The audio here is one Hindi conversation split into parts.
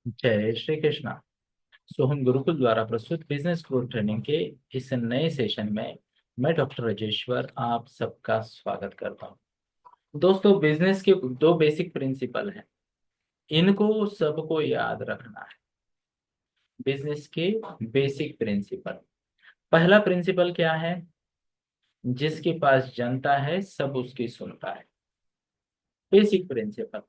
जय श्री कृष्णा। सोहम गुरुकुल द्वारा प्रस्तुत बिजनेस ग्रोथ ट्रेनिंग के इस नए सेशन में मैं डॉक्टर राजेश्वर आप सबका स्वागत करता हूं। दोस्तों, बिजनेस के दो बेसिक प्रिंसिपल हैं, इनको सबको याद रखना है। बिजनेस के बेसिक प्रिंसिपल, पहला प्रिंसिपल क्या है? जिसके पास जनता है सब उसकी सुनता है। Basic principle.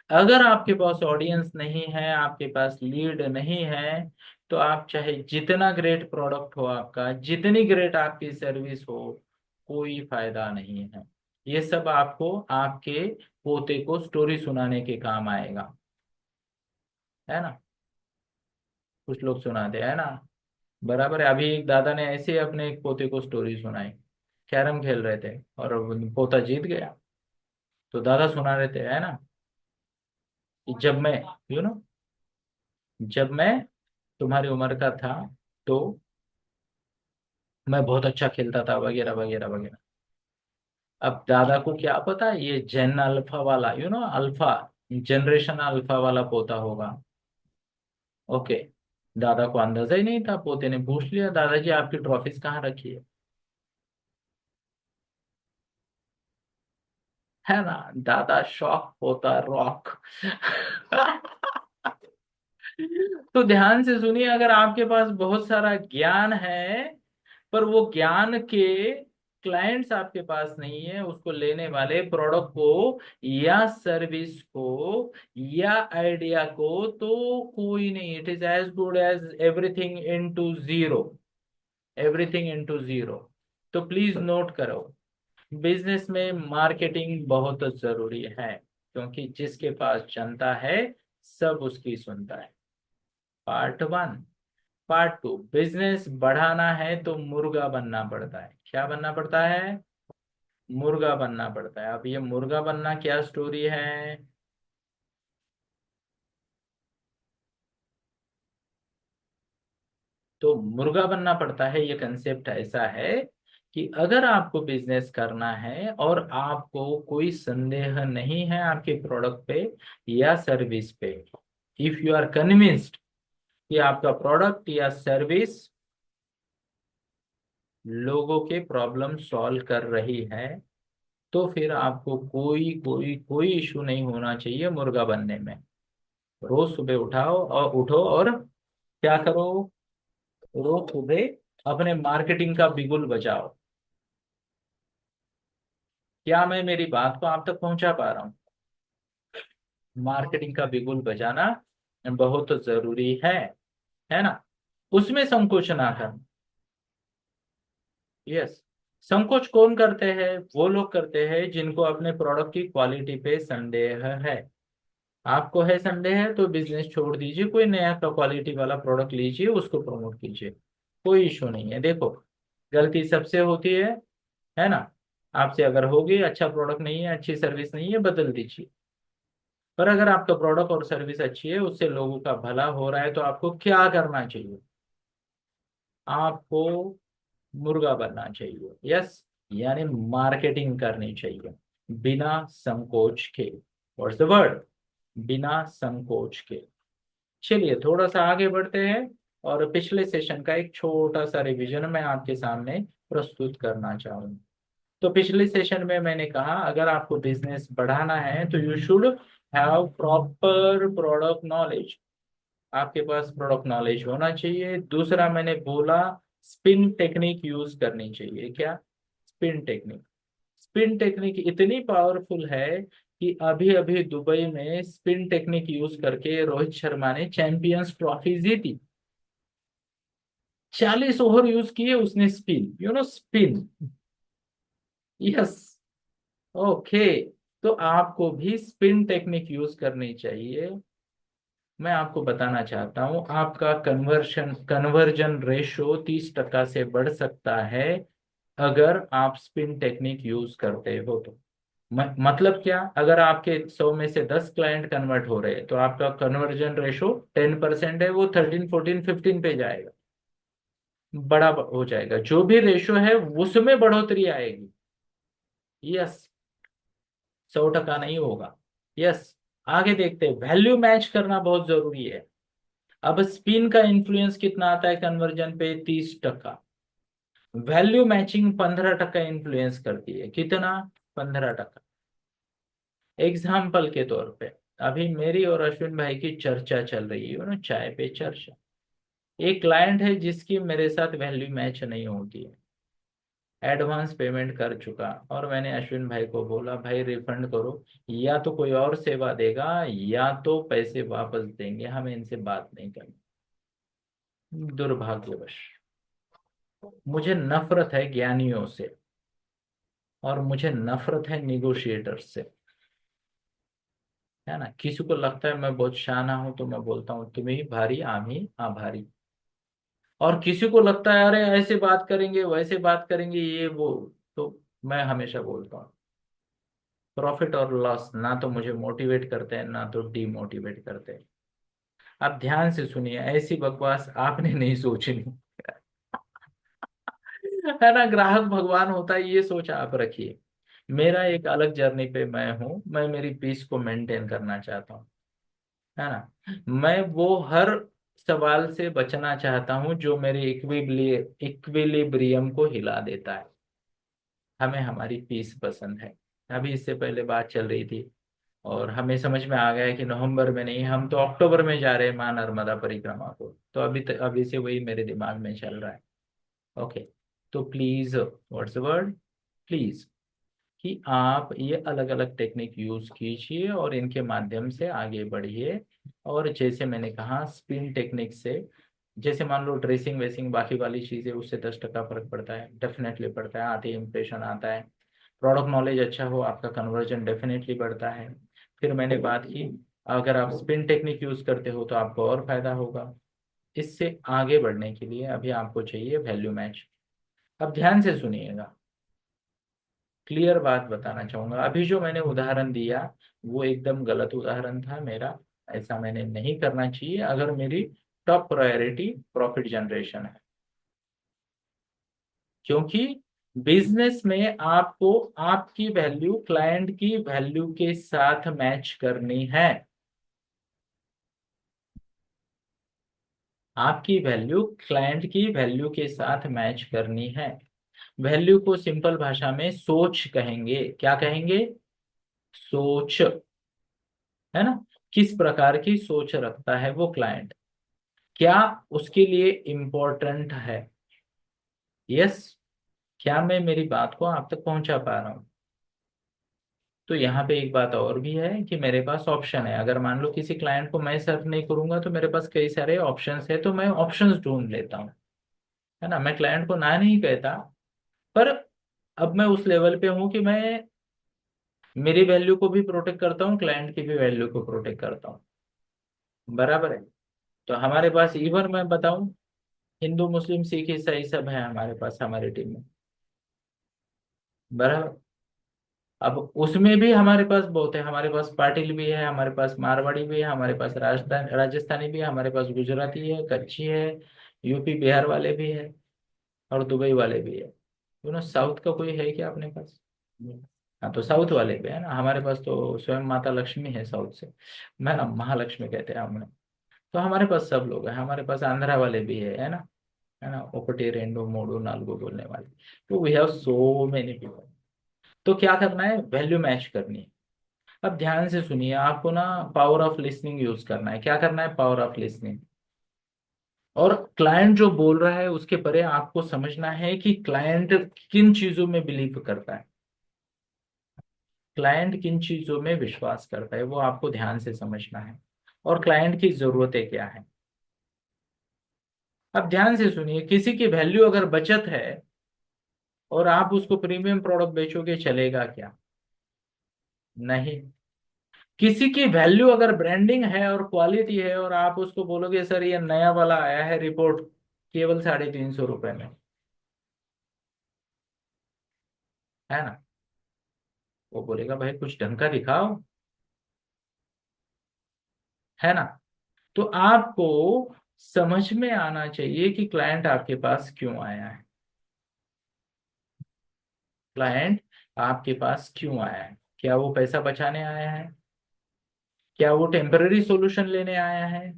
अगर आपके पास ऑडियंस नहीं है, आपके पास लीड नहीं है, तो आप चाहे जितना ग्रेट प्रोडक्ट हो, आपका जितनी ग्रेट आपकी सर्विस हो, कोई फायदा नहीं है। ये सब आपको आपके पोते को स्टोरी सुनाने के काम आएगा, है ना। कुछ लोग सुनाते हैं ना, बराबर है। अभी एक दादा ने ऐसे ही अपने एक पोते को स्टोरी सुनाई। कैरम खेल रहे थे और पोता जीत गया, तो दादा सुना रहे थे, है ना, कि जब मैं, यू नो जब मैं तुम्हारी उम्र का था तो मैं बहुत अच्छा खेलता था, वगैरह वगैरह वगैरह। अब दादा को क्या पता ये जेन अल्फा वाला, अल्फा, जनरेशन अल्फा वाला पोता होगा। ओके। दादा को अंदाजा ही नहीं था। पोते ने पूछ लिया, दादाजी आपकी ट्रॉफीज कहाँ रखी है ना। दादा शॉक, पोता रॉक। तो ध्यान से सुनिए, अगर आपके पास बहुत सारा ज्ञान है पर वो ज्ञान के क्लाइंट्स आपके पास नहीं है, उसको लेने वाले प्रोडक्ट को या सर्विस को या आइडिया को, तो कोई नहीं। It is as good as everything into zero. Everything into zero. तो प्लीज नोट करो, बिजनेस में मार्केटिंग बहुत जरूरी है, क्योंकि जिसके पास जनता है सब उसकी सुनता है। Part one. Part two, business बढ़ाना है तो मुर्गा बनना पड़ता है। क्या बनना पड़ता है? मुर्गा बनना पड़ता है। अब ये मुर्गा बनना क्या स्टोरी है? तो मुर्गा बनना पड़ता है, ये कंसेप्ट ऐसा है कि अगर आपको बिजनेस करना है और आपको कोई संदेह नहीं है आपके प्रोडक्ट पे या सर्विस पे, इफ यू आर कन्विंस्ड कि आपका प्रोडक्ट या सर्विस लोगों के प्रॉब्लम सॉल्व कर रही है, तो फिर आपको कोई कोई कोई इशू नहीं होना चाहिए मुर्गा बनने में। रोज सुबह उठो और क्या करो? रोज सुबह अपने मार्केटिंग का बिगुल बजाओ। क्या मैं मेरी बात को आप तक पहुंचा पा रहा हूँ? मार्केटिंग का बिगुल बजाना बहुत जरूरी है ना। उसमें संकोच ना कर। यस। संकोच कौन करते हैं? वो लोग करते हैं जिनको अपने प्रोडक्ट की क्वालिटी पे संदेह है। आपको है संदेह तो बिजनेस छोड़ दीजिए, कोई नया क्वालिटी वाला प्रोडक्ट लीजिए, उसको प्रमोट कीजिए। कोई इशू नहीं है। देखो, गलती सबसे होती है ना। आपसे अगर होगी, अच्छा प्रोडक्ट नहीं है, अच्छी सर्विस नहीं है, बदल दीजिए। पर अगर आपका प्रोडक्ट और सर्विस अच्छी है, उससे लोगों का भला हो रहा है, तो आपको क्या करना चाहिए? आपको मुर्गा बनना चाहिए। यस। यानी मार्केटिंग करनी चाहिए बिना संकोच के। What's the word? बिना संकोच के। चलिए थोड़ा सा आगे बढ़ते हैं और पिछले सेशन का एक छोटा सा रिवीजन मैं आपके सामने प्रस्तुत करना चाहूंगा। तो पिछले सेशन में मैंने कहा, अगर आपको बिजनेस बढ़ाना है तो you should have proper product knowledge. आपके पास प्रोडक्ट नॉलेज होना चाहिए। दूसरा मैंने बोला, स्पिन टेक्निक यूज करनी चाहिए। क्या? Spin technique. स्पिन टेक्निक इतनी पावरफुल है कि अभी अभी दुबई में स्पिन टेक्निक यूज करके रोहित शर्मा ने चैंपियंस ट्रॉफी जीती। 40 ओवर यूज किए उसने स्पिन, स्पिन। यस। ओके। तो आपको भी स्पिन टेक्निक यूज करनी चाहिए। मैं आपको बताना चाहता हूं, आपका कन्वर्जन रेशो 30% से बढ़ सकता है अगर आप स्पिन टेक्निक यूज करते हो तो। मतलब क्या? अगर आपके 100 में से 10 क्लाइंट कन्वर्ट हो रहे हैं, तो आपका कन्वर्जन रेशो 10% है, वो 13, 14, 15 पे जाएगा। बड़ा हो जाएगा। जो भी रेशो है उसमें बढ़ोतरी आएगी। यस। 100% नहीं होगा। यस। आगे देखते हैं, वैल्यू मैच करना बहुत जरूरी है। अब स्पिन का इन्फ्लुएंस कितना आता है कन्वर्जन पे? 30%। वैल्यू मैचिंग 15% इन्फ्लुएंस करती है। कितना? 15%। एग्जाम्पल के तौर पे, अभी मेरी और अश्विन भाई की चर्चा चल रही है ना, चाय पे चर्चा। एक क्लाइंट है जिसकी मेरे साथ वैल्यू मैच नहीं होती है, एडवांस पेमेंट कर चुका, और मैंने अश्विन भाई को बोला भाई रिफंड करो, या तो कोई और सेवा देगा या तो पैसे वापस देंगे, हमें इनसे बात नहीं करनी। दुर्भाग्यवश मुझे नफरत है ज्ञानियों से, और मुझे नफरत है निगोशिएटर से, है ना। किसी को लगता है मैं बहुत शाना हूं तो मैं बोलता हूँ तुम्हें भारी आमी आभारी, और किसी को लगता है अरे ऐसे बात करेंगे वैसे बात करेंगे ये वो, तो मैं हमेशा बोलता हूँ प्रॉफिट और लॉस ना तो मुझे मोटिवेट करते हैं ना तो डीमोटिवेट करते हैं। आप ध्यान से सुनिए, ऐसी बकवास आपने नहीं सोचनी, है ना। ग्राहक भगवान होता है ये सोच आप रखिए। मेरा एक अलग जर्नी पे मैं हूँ, मैं मेरी पीस को मेंटेन करना चाहता हूँ, है ना। मैं वो हर सवाल से बचना चाहता हूँ जो मेरे इक्विलिब्रियम को हिला देता है। हमें हमारी पीस पसंद है। अभी इससे पहले बात चल रही थी, और हमें समझ में आ गया है कि नवंबर में नहीं, हम तो अक्टूबर में जा रहे हैं मां नर्मदा परिक्रमा को। तो अभी से वही मेरे दिमाग में चल रहा है। ओके। तो please, what's the word, please, कि आप ये अलग अलग टेक्निक यूज कीजिए और इनके माध्यम से आगे बढ़िए। और जैसे मैंने कहा स्पिन टेक्निक से, जैसे मान लो ड्रेसिंग वेसिंग बाकी वाली चीजें, उससे 10% फर्क पड़ता है, डेफिनेटली पड़ता है, आते इंप्रेशन आता है। प्रोडक्ट नॉलेज अच्छा हो, आपका कन्वर्जन डेफिनेटली बढ़ता है। फिर मैंने बात की, अगर आप स्पिन टेक्निक यूज करते हो तो आपको और फायदा होगा। इससे आगे बढ़ने के लिए अभी आपको चाहिए वैल्यू मैच। अब ध्यान से सुनिएगा, क्लियर बात बताना चाहूंगा। अभी जो मैंने उदाहरण दिया वो एकदम गलत उदाहरण था मेरा, ऐसा मैंने नहीं करना चाहिए अगर मेरी टॉप प्रायोरिटी प्रॉफिट जनरेशन है। क्योंकि बिजनेस में आपको आपकी वैल्यू क्लाइंट की वैल्यू के साथ मैच करनी है। आपकी वैल्यू क्लाइंट की वैल्यू के साथ मैच करनी है। वैल्यू को सिंपल भाषा में सोच कहेंगे। क्या कहेंगे? सोच, है ना। किस प्रकार की सोच रखता है वो क्लाइंट, क्या उसके लिए इम्पोर्टेंट है। यस। क्या मैं मेरी बात को आप तक पहुंचा पा रहा हूँ? तो यहाँ पे एक बात और भी है कि मेरे पास ऑप्शन है। अगर मान लो किसी क्लाइंट को मैं सर्व नहीं करूंगा तो मेरे पास कई सारे ऑप्शंस है, तो मैं ऑप्शंस ढूंढ लेता हूँ, है ना। मैं क्लाइंट को ना नहीं कहता, पर अब मैं उस लेवल पे हूँ कि मैं मेरी वैल्यू को भी प्रोटेक्ट करता हूँ, क्लाइंट की भी वैल्यू को प्रोटेक्ट करता हूँ। बराबर है। तो हमारे पास इवन मैं बताऊं, हिंदू मुस्लिम सिख ईसाई सब है हमारे पास हमारी टीम में। बराबर। अब उसमें भी हमारे पास बहुत है, हमारे पास पाटिल भी है, हमारे पास मारवाड़ी भी है, हमारे पास राजस्थानी भी है, हमारे पास गुजराती है, कच्छी है, यूपी बिहार वाले भी है, और दुबई वाले भी है। साउथ का कोई है क्या अपने पास? हाँ, तो साउथ वाले भी है ना हमारे पास, तो स्वयं माता लक्ष्मी है साउथ से, मैं ना महालक्ष्मी कहते हैं हमने। तो हमारे पास सब लोग हैं, हमारे पास आंध्रा वाले भी है ना, ओपटे रेंडो मोडो नालगो बोलने वाले। तो we have so many people. तो क्या करना है? वैल्यू मैच करनी है। अब ध्यान से सुनिए, आपको ना पावर ऑफ लिसनिंग यूज करना है। क्या करना है? Power of listening. और क्लाइंट जो बोल रहा है उसके परे आपको समझना है कि क्लाइंट किन चीजों में बिलीव करता है, क्लाइंट किन चीजों में विश्वास करता है, वो आपको ध्यान से समझना है। और क्लाइंट की जरूरतें क्या है। अब ध्यान से सुनिए, किसी की वैल्यू अगर बचत है और आप उसको प्रीमियम प्रोडक्ट बेचोगे, चलेगा क्या? नहीं। किसी की वैल्यू अगर ब्रांडिंग है और क्वालिटी है और आप उसको बोलोगे सर ये नया वाला आया है रिपोर्ट केवल 350 रुपए में, है ना, वो बोलेगा भाई कुछ ढंग का दिखाओ, है ना। तो आपको समझ में आना चाहिए कि क्लाइंट आपके पास क्यों आया है। क्लाइंट आपके पास क्यों आया है? क्या वो पैसा बचाने आया है? क्या वो टेम्पररी सॉल्यूशन लेने आया है?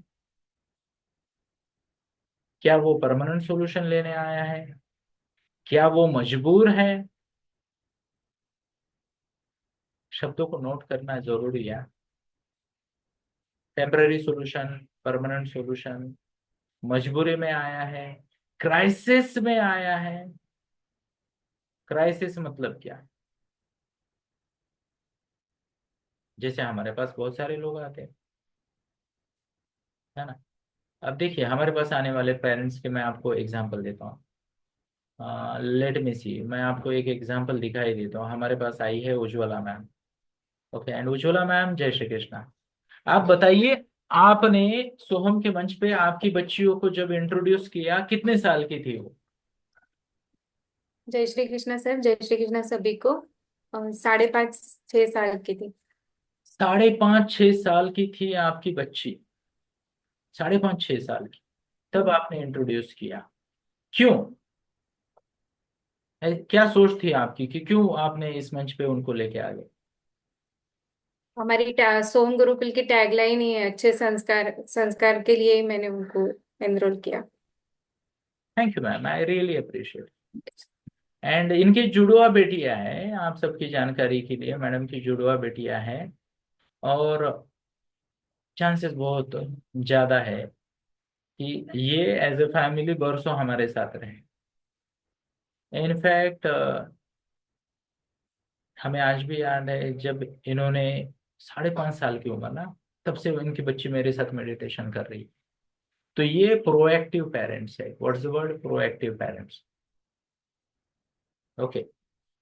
क्या वो परमानेंट सॉल्यूशन लेने आया है? क्या वो मजबूर है? शब्दों को नोट करना जरूरी है। टेम्पररी सॉल्यूशन, परमानेंट सॉल्यूशन, मजबूरी में आया है, क्राइसिस में आया है। क्राइसिस मतलब क्या? जैसे हमारे पास बहुत सारे लोग आते हैं, है ना। अब देखिए हमारे पास आने वाले पेरेंट्स के मैं आपको एग्जांपल देता हूँ। लेट मी सी, मैं आपको एक एग्जांपल दिखाई देता हूँ। हमारे पास आई है Ujjwala ma'am. Okay, and Ujjwala ma'am, जय श्री कृष्णा। आप बताइए, आपने सोहम के मंच पे आपकी बच्चियों को जब इंट्रोड्यूस किया, कितने साल की थी वो? जय श्री कृष्णा सर, जय श्री कृष्णा सभी को। 5.5 6 साल की थी। 5.5 6 साल की थी आपकी बच्ची? 5.5 6 साल की, तब हम्म। आपने इंट्रोड्यूस किया? क्यों? क्या सोच थी आपकी कि क्यों आपने इस मंच पे उनको लेके आ गए? हमारी सोम गुरुकुल की टैगलाइन ही है, अच्छे संस्कार संस्कार के लिए ही मैंने उनको एनरोल किया। Thank you ma'am, I really appreciate. And इनकी जुड़वा बेटियां हैं, आप सबकी जानकारी के लिए, मैडम की जुड़वा बेटियां हैं। और चांसेस बहुत ज्यादा है कि ये एज ए फैमिली बरसों हमारे साथ रहे। इनफैक्ट हमें आज भी याद है जब इन्होंने 5.5 साल की उम्र ना, तब से इनकी बच्ची मेरे साथ मेडिटेशन कर रही है। तो ये प्रोएक्टिव पेरेंट्स है। What's the word? Proactive parents. Okay,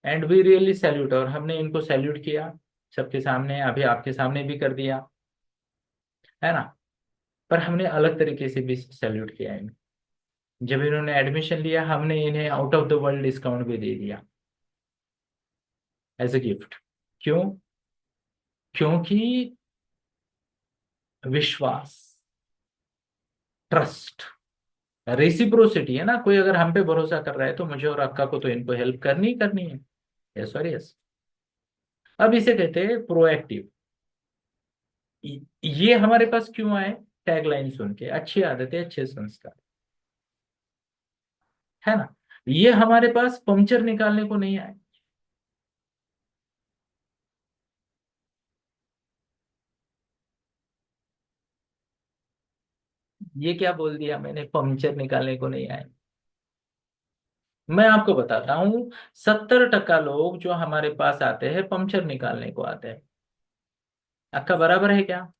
and we really salute, और हमने इनको सैल्यूट किया सबके सामने, अभी आपके सामने भी कर दिया, है ना। पर हमने अलग तरीके से भी सैल्यूट किया इन्हें। जब इन्होंने एडमिशन लिया, हमने इन्हें out of the world discount भी दे दिया एज ए गिफ्ट। क्यों? क्योंकि विश्वास, ट्रस्ट, रेसिप्रोसिटी है ना। कोई अगर हम पे भरोसा कर रहा है तो मुझे और अक्का को तो इनको हेल्प करनी ही करनी है। यस और यस। अब इसे कहते हैं प्रोएक्टिव। ये हमारे पास क्यों आए? टैगलाइन सुन के, अच्छी आदतें अच्छे संस्कार, है ना। ये हमारे पास पंक्चर निकालने को नहीं आए। ये क्या बोल दिया मैंने? पंक्चर निकालने को नहीं आए। मैं आपको बताता हूँ, 70% लोग जो हमारे पास आते हैं पंक्चर निकालने को आते हैं। अक्का बराबर है क्या?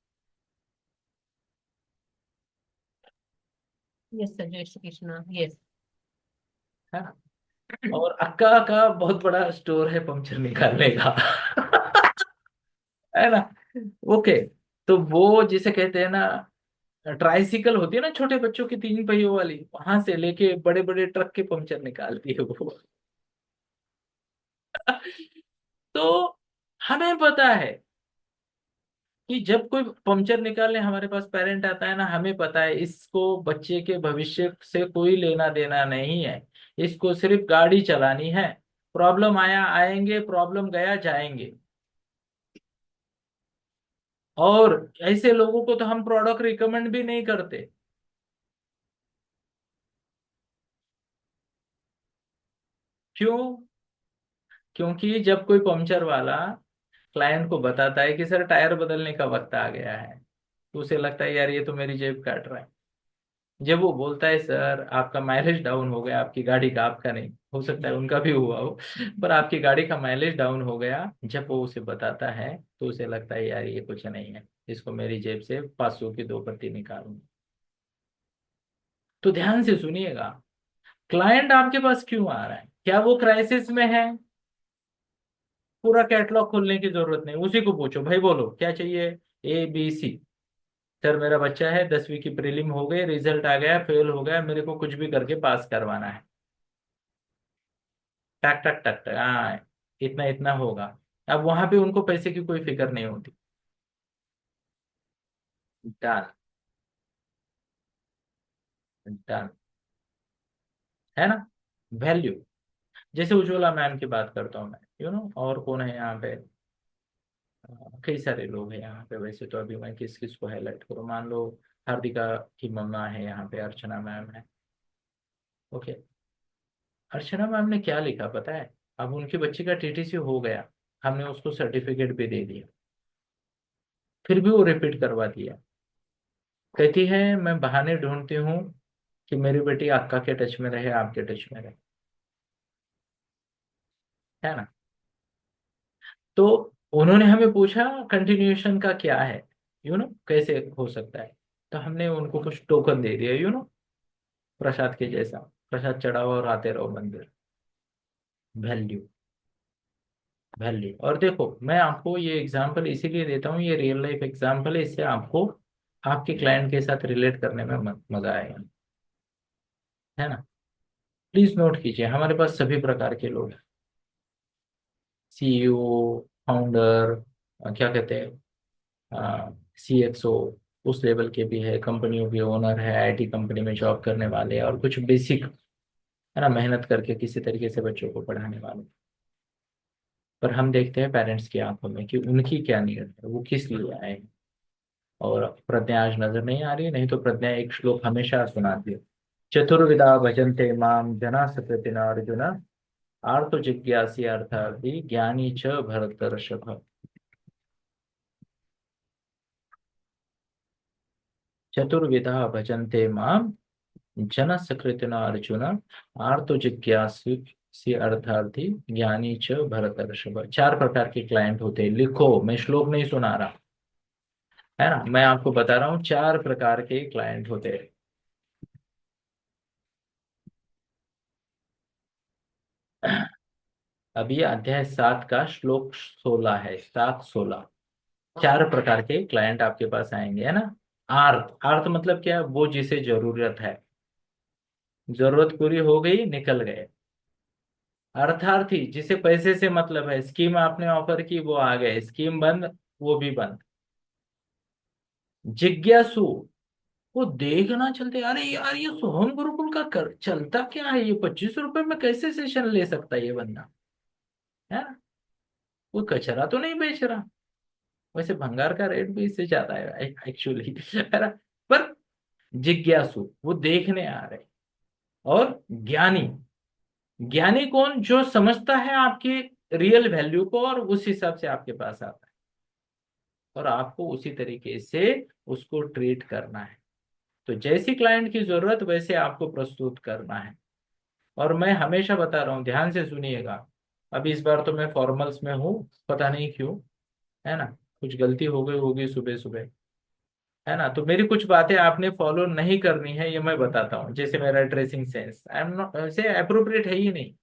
यस सर, जय श्री कृष्णा, यस। है ना। और अक्का का बहुत बड़ा स्टोर है पंक्चर निकालने का। है ना। ओके, तो वो जिसे कहते हैं ना, ट्राइसिकल होती है ना छोटे बच्चों की 3 पहियों वाली, वहां से लेके बड़े बड़े ट्रक के पंक्चर निकालती है वो। तो हमें पता है कि जब कोई पंक्चर निकालने हमारे पास पेरेंट आता है ना, हमें पता है इसको बच्चे के भविष्य से कोई लेना देना नहीं है। इसको सिर्फ गाड़ी चलानी है। प्रॉब्लम आया आएंगे, प्रॉब्लम गया जाएंगे। और ऐसे लोगों को तो हम प्रोडक्ट रिकमेंड भी नहीं करते। क्यों? क्योंकि जब कोई पंक्चर वाला क्लाइंट को बताता है कि सर टायर बदलने का वक्त आ गया है, तो उसे लगता है यार ये तो मेरी जेब काट रहा है। जब वो बोलता है सर आपका माइलेज डाउन हो गया, आपकी गाड़ी का, आपका नहीं, हो सकता है उनका भी हुआ हो, पर आपकी गाड़ी का माइलेज डाउन हो गया, जब वो उसे बताता है तो उसे लगता है यार ये कुछ नहीं है, इसको मेरी जेब से 500 की 2 पत्ती निकालूंगी। तो ध्यान से सुनिएगा, क्लाइंट आपके पास क्यों आ रहा है? क्या वो क्राइसिस में है? पूरा कैटलॉग खोलने की जरूरत नहीं, उसी को पूछो भाई बोलो क्या चाहिए। ABC। सर मेरा बच्चा है, 10वीं की प्रीलिम हो गई, रिजल्ट आ गया, फेल हो गया, मेरे को कुछ भी करके पास करवाना है। टक टक टक टक, हाँ, इतना इतना होगा। अब वहां पे उनको पैसे की कोई फिक्र नहीं होती। डन। डन। है ना। वैल्यू। जैसे उज्ज्वला मैम की बात करता हूँ मैं, और कौन है यहाँ पे? कई सारे लोग हैं यहाँ पे। वैसे तो अभी मैं किस किस को हाईलाइट करूँ, मान लो हार्दिका की मम्मा है यहाँ पे, अर्चना मैम है। ओके। अर्चना मैम ने क्या लिखा पता है? अब उनकी बच्ची का टीटीसी हो गया, हमने उसको सर्टिफिकेट भी दे दिया, फिर भी वो रिपीट करवा दिया। कहती है मैं बहाने ढूंढती हूँ कि मेरी बेटी अक्का के टच में रहे, आपके टच में रहे, है ना। तो उन्होंने हमें पूछा कंटिन्यूएशन का क्या है, कैसे हो सकता है। तो हमने उनको कुछ टोकन दे दिया, प्रसाद के जैसा, प्रसाद चढ़ाओ और आते रहो मंदिर। Value, value. और देखो मैं आपको ये एग्जांपल इसीलिए देता हूँ, ये रियल लाइफ एग्जांपल है, इससे आपको आपके क्लाइंट के साथ रिलेट करने में मजा आएगा, है ना। प्लीज नोट कीजिए, हमारे पास सभी प्रकार के लोग हैं। सीईओ, फाउंडर, क्या कहते हैं, सीएक्सओ, उस लेवल के भी है, कंपनियों के ओनर है, आईटी कंपनी में जॉब करने वाले, और कुछ बेसिक, है ना, मेहनत करके किसी तरीके से बच्चों को पढ़ाने वाले। पर हम देखते हैं पेरेंट्स की आंखों में कि उनकी क्या नीयत है, वो किस लिए आए हैं। और प्रज्ञा आज नजर नहीं आ रही, नहीं तो प्रज्ञा एक श्लोक हमेशा सुनाती है। चतुर्विधा भजन्ते माम जना सकृतिन अर्जुन, आर्तो जिज्ञासी अर्थार्थी ज्ञानी च भरतर्षभ। चतुर्विधा भजन्ते माम जन सकृतिन अर्जुन, आर्तो जिज्ञासी अर्थार्थी ज्ञानी च भरतर्षभ। चार प्रकार के क्लाइंट होते हैं, लिखो, मैं श्लोक नहीं सुना रहा, है ना, मैं आपको बता रहा हूँ, चार प्रकार के क्लाइंट होते हैं। अभी अध्याय 7 का श्लोक 16 है, 7-16। चार प्रकार के क्लाइंट आपके पास आएंगे, है ना। आर्थ, आर्थ मतलब क्या है? वो जिसे जरूरत है, जरूरत पूरी हो गई, निकल गए। अर्थार्थी, जिसे पैसे से मतलब है, स्कीम आपने ऑफर की, वो आ गए, स्कीम बंद, वो भी बंद। जिज्ञासु, वो देखना चलते, अरे यार ये सोहम गुरुकुल का चलता क्या है, ये 25 रुपए में कैसे सेशन ले सकता है ये बंदा, है ना। वो कचरा तो नहीं बेच रहा, वैसे भंगार का रेट भी इससे ज्यादा है एक्चुअली, है ना। पर जिज्ञासु, वो देखने आ रहे। और ज्ञानी, ज्ञानी कौन? जो समझता है आपके रियल वैल्यू को और उस हिसाब से आपके पास आता है, और आपको उसी तरीके से उसको ट्रीट करना है। तो जैसी क्लाइंट की जरूरत वैसे आपको प्रस्तुत करना है। और मैं हमेशा बता रहा हूँ, ध्यान से सुनिएगा। अभी इस बार तो मैं फॉर्मल्स में हूँ, पता नहीं क्यों, है ना, कुछ गलती हो गई होगी सुबह सुबह, है ना। तो मेरी कुछ बातें आपने फॉलो नहीं करनी है, ये मैं बताता हूँ। जैसे मेरा dressing sense I am not से अप्रोप्रिएट है ही नहीं,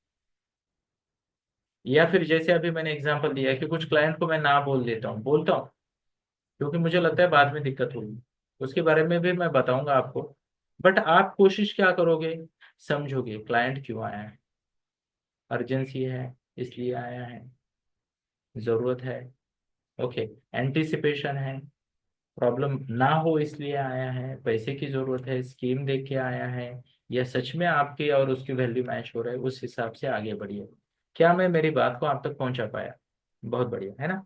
या फिर जैसे अभी मैंने एग्जांपल दिया कि कुछ क्लाइंट को मैं ना बोल देता हूँ, बोलता हूँ क्योंकि मुझे लगता है बाद में दिक्कत होगी, उसके बारे में भी मैं बताऊंगा आपको। बट आप कोशिश क्या करोगे, समझोगे क्लाइंट क्यों आया है, अर्जेंसी है इसलिए आया है, जरूरत है, ओके, एंटिसिपेशन है, प्रॉब्लम ना हो इसलिए आया है, पैसे की जरूरत है, स्कीम देख के आया है, या सच में आपकी और उसकी वैल्यू मैच हो रहा है, उस हिसाब से आगे बढ़िए। क्या मैं मेरी बात को आप तक पहुंचा पाया? बहुत बढ़िया, है ना।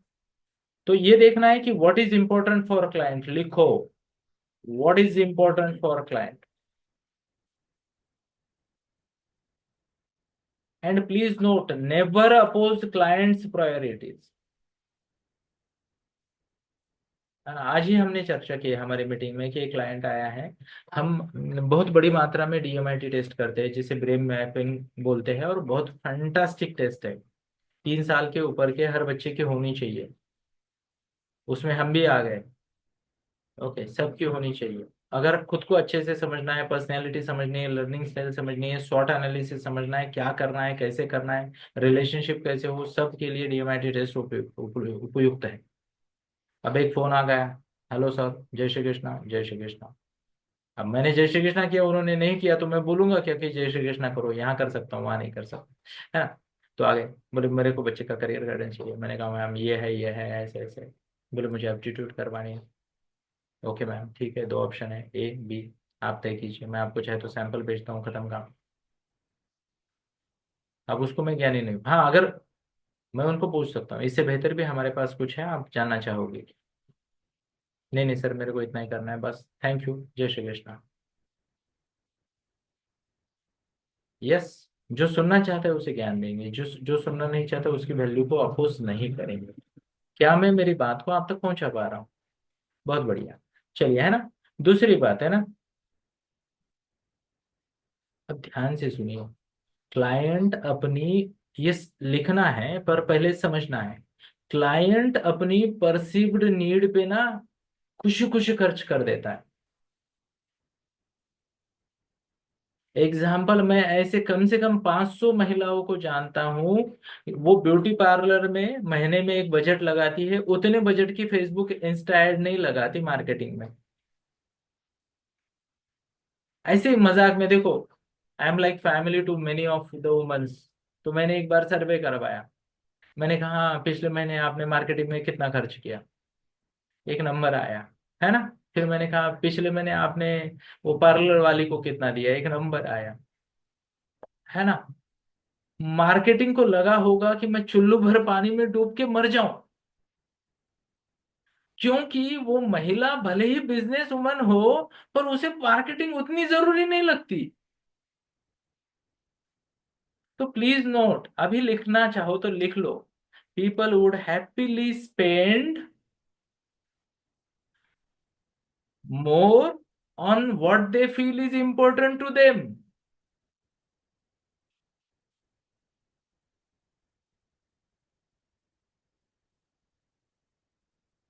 तो ये देखना है कि what is important for client, लिखो, what is important for client, and please note, never oppose clients priorities, है ना। आज ही हमने चर्चा की है हमारी मीटिंग में कि एक क्लाइंट आया है, हम बहुत बड़ी मात्रा में डीएमआईटी टेस्ट करते हैं, जिसे ब्रेन मैपिंग बोलते हैं, और बहुत फैंटास्टिक टेस्ट है, 3 साल के ऊपर के हर बच्चे की होनी चाहिए, उसमें हम भी आ गए। ओके, सबकी होनी चाहिए। अगर खुद को अच्छे से समझना है, पर्सनैलिटी समझनी है, लर्निंग स्टाइल समझनी है, स्वॉट एनालिसिस समझना है, क्या करना है, कैसे करना है, रिलेशनशिप कैसे हो, सब के लिए डीएमआईटी टेस्ट उपयुक्त है। अब एक फोन आ गया, हेलो सर, जय श्री कृष्णा, जय श्री कृष्णा। अब मैंने जय श्री कृष्णा किया, उन्होंने नहीं किया, तो मैं बोलूंगा क्या कि जय श्री कृष्णा करो, यहाँ कर सकता हूँ, वहां नहीं कर सकता, है ना। तो आगे बोले मेरे को बच्चे का करियर गाइडेंस चाहिए, मैंने कहा मैम ये है ऐसे ऐसे। बोले मुझे एप्टीट्यूड करवानी है। ओके मैम, ठीक है, 2 ऑप्शन है, ए बी, आप तय कीजिए, मैं आपको चाहे तो सैंपल भेजता हूँ, खत्म काम। अब उसको मैं ज्ञानी नहीं हूँ। हाँ, अगर मैं उनको पूछ सकता हूँ इससे बेहतर भी हमारे पास कुछ है, आप जानना चाहोगे? नहीं नहीं सर, मेरे को इतना ही करना है बस, थैंक यू, जय श्री कृष्णा। यस, जो सुनना चाहता है उसे ज्ञान देंगे, जो जो सुनना नहीं चाहता उसकी वैल्यू को अपोज नहीं करेंगे। क्या मैं मेरी बात को आप तक पहुंचा पा रहा हूँ? बहुत बढ़िया। चलिए, है ना। दूसरी बात है ना, अब ध्यान से सुनिए। क्लाइंट अपनी, ये लिखना है पर पहले समझना है। क्लाइंट अपनी परसीव्ड नीड पे ना खुशी खुशी खर्च कर देता है। एग्जाम्पल, मैं ऐसे कम से कम 500 महिलाओं को जानता हूँ। वो ब्यूटी पार्लर में महीने में एक बजट लगाती है, उतने बजट की फेसबुक इंस्टा ऐड नहीं लगाती मार्केटिंग में। ऐसे ही मजाक में देखो, I am like family to many of the womens. तो मैंने एक बार सर्वे करवाया। मैंने कहा, "हाँ, पिछले महीने आपने मार्केटिंग में कितना खर्च किया?" एक नंबर आया, है ना। फिर मैंने कहा, "पिछले महीने आपने वो पार्लर वाली को कितना दिया?" एक नंबर आया, है ना। मार्केटिंग को लगा होगा कि मैं चुल्लू भर पानी में डूब के मर जाऊं, क्योंकि वो महिला भले ही बिजनेस वुमन हो, पर उसे मार्केटिंग उतनी जरूरी नहीं लगती। तो प्लीज नोट, अभी लिखना चाहो तो लिख लो। People would happily spend more on what they feel is important to them.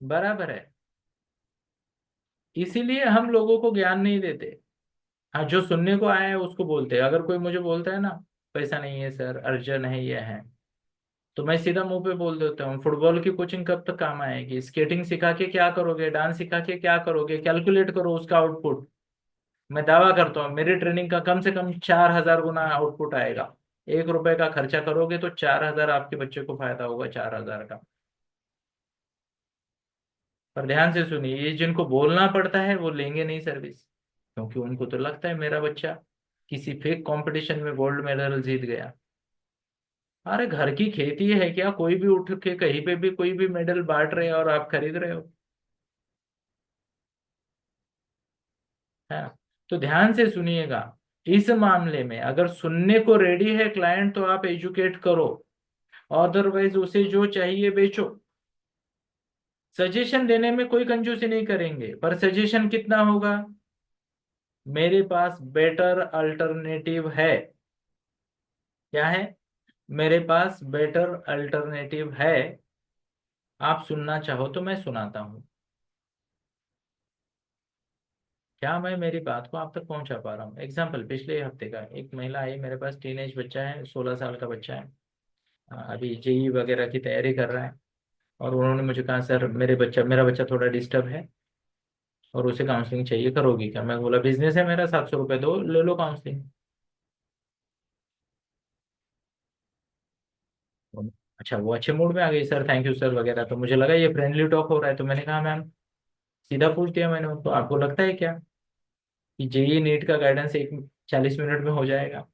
बराबर है। इसीलिए हम लोगों को ज्ञान नहीं देते। हाँ, जो सुनने को आया है उसको बोलते हैं। अगर कोई मुझे बोलता है ना, पैसा नहीं है सर, अर्जन है, ये है, तो मैं सीधा मुंह पे बोल देता हूँ, फुटबॉल की कोचिंग कब तक काम आएगी? स्केटिंग सिखा के क्या करोगे? डांस सिखा के क्या करोगे? कैलकुलेट करो उसका आउटपुट। मैं दावा करता हूँ मेरी ट्रेनिंग का कम से कम 4,000 गुना आउटपुट आएगा। 1 रुपए का खर्चा करोगे तो 4,000 आपके बच्चे को फायदा होगा, 4,000 का। पर ध्यान से सुनिए, ये जिनको बोलना पड़ता है वो लेंगे नहीं सर्विस, क्योंकि उनको तो लगता है मेरा बच्चा किसी फेक कंपटीशन में गोल्ड मेडल जीत गया। अरे घर की खेती है क्या? कोई भी उठ के कहीं पे भी कोई भी मेडल बांट रहे हो और आप खरीद रहे हो, है। तो ध्यान से सुनिएगा। इस मामले में अगर सुनने को रेडी है क्लाइंट, तो आप एजुकेट करो, अदरवाइज उसे जो चाहिए बेचो। सजेशन देने में कोई कंजूसी नहीं करेंगे, पर सजेशन कितना होगा? मेरे पास बेटर अल्टरनेटिव है। क्या है? मेरे पास बेटर अल्टरनेटिव है। आप सुनना चाहो तो मैं सुनाता हूँ। क्या मैं मेरी बात को आप तक पहुंचा पा रहा हूँ? एग्जाम्पल, पिछले हफ्ते का एक महिला आई मेरे पास, टीनेज बच्चा है, 16 साल का बच्चा है। अभी जेई वगैरह की तैयारी कर रहा है। और उन्होंने मुझे कहा, सर मेरा बच्चा थोड़ा डिस्टर्ब है और उसे काउंसलिंग चाहिए, करोगी क्या? मैं बोला, बिजनेस है मेरा, 700 रुपये दो, ले लो काउंसलिंग। अच्छा, वो अच्छे मूड में आ गई, सर थैंक यू सर वगैरह। तो मुझे लगा ये फ्रेंडली टॉक हो रहा है, तो मैंने कहा, मैम, सीधा पूछ दिया मैंने उनको, आपको लगता है क्या कि जेई नीट का गाइडेंस एक 40 मिनट में हो जाएगा?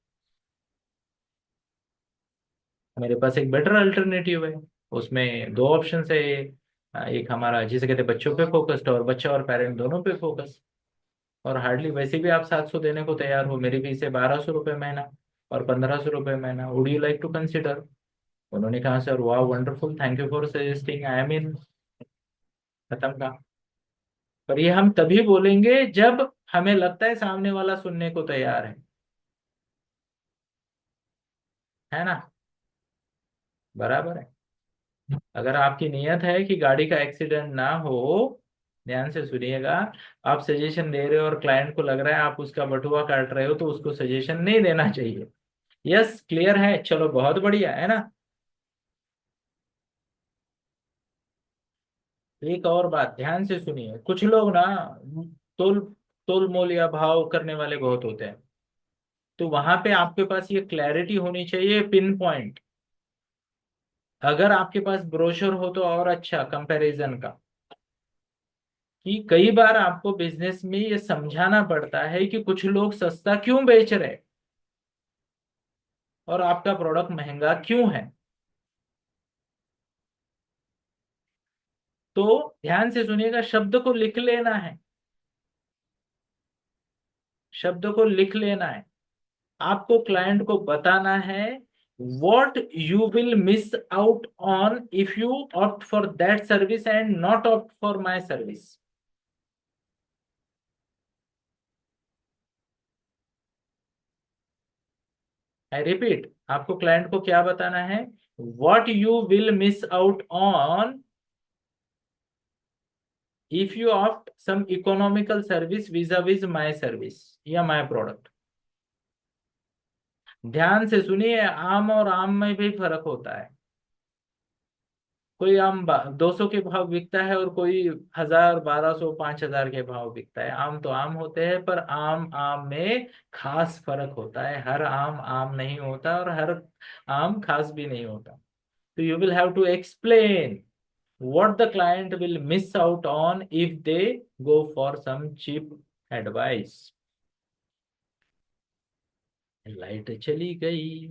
मेरे पास एक बेटर अल्टरनेटिव है। उसमें दो ऑप्शन है। एक हमारा जिसे कहते हैं बच्चों पे फोकस्ड, और बच्चा और पेरेंट दोनों पे फोकस। और हार्डली वैसे भी आप 700 देने को तैयार हो, मेरी फीस है 1,200 रुपये महीना और 1,500 रुपये महीना। Would you like to consider? उन्होंने कहा, सर वाह wonderful, thank you for suggesting, I am in. खत्म का। पर ये हम तभी बोलेंगे जब हमें लगता है सामने वाला सुनने को तैयार है ना। बराबर है। अगर आपकी नीयत है कि गाड़ी का एक्सीडेंट ना हो, ध्यान से सुनिएगा। आप सजेशन दे रहे हो और क्लाइंट को लग रहा है आप उसका बटुआ काट रहे हो, तो उसको सजेशन नहीं देना चाहिए। यस, क्लियर है, चलो बहुत बढ़िया, है ना। एक और बात ध्यान से सुनिए, कुछ लोग ना तोल तोल मोल या भाव करने वाले बहुत होते हैं। तो वहां पे आपके पास ये क्लैरिटी होनी चाहिए, पिन पॉइंट। अगर आपके पास ब्रोशर हो तो और अच्छा, कंपैरिजन का। कि कई बार आपको बिजनेस में ये समझाना पड़ता है कि कुछ लोग सस्ता क्यों बेच रहे हैं और आपका प्रोडक्ट महंगा क्यों है। तो ध्यान से सुनिएगा, शब्द को लिख लेना है, शब्द को लिख लेना है। आपको क्लाइंट को बताना है what you will miss out on if you opt for that service and not opt for my service. I repeat, आपको क्लाइंट को क्या बताना है? what you will miss out on if you opt some economical service vis-a-vis my service या my product. ध्यान से सुनिए, आम और आम में भी फर्क होता है। कोई आम 200 के भाव बिकता है और कोई 1000, 1200, 5000 के भाव बिकता है। आम तो आम होते हैं, पर आम आम में खास फर्क होता है। हर आम आम नहीं होता और हर आम खास भी नहीं होता। तो you will have to explain what the client will miss out on if they go for some cheap advice. Light चली गई।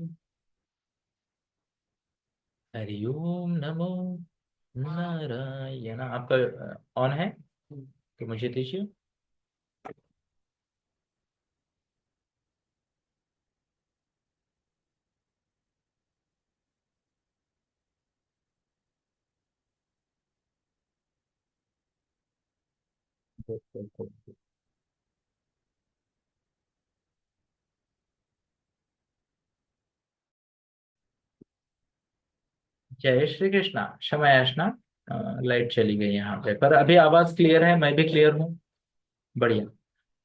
हरिओम नमो नारायण। आपका ऑन है तो मुझे दीजिए। जय श्री कृष्णा। क्षमा याचना, लाइट चली गई यहाँ पे, पर अभी आवाज क्लियर है, मैं भी क्लियर हूँ। बढ़िया।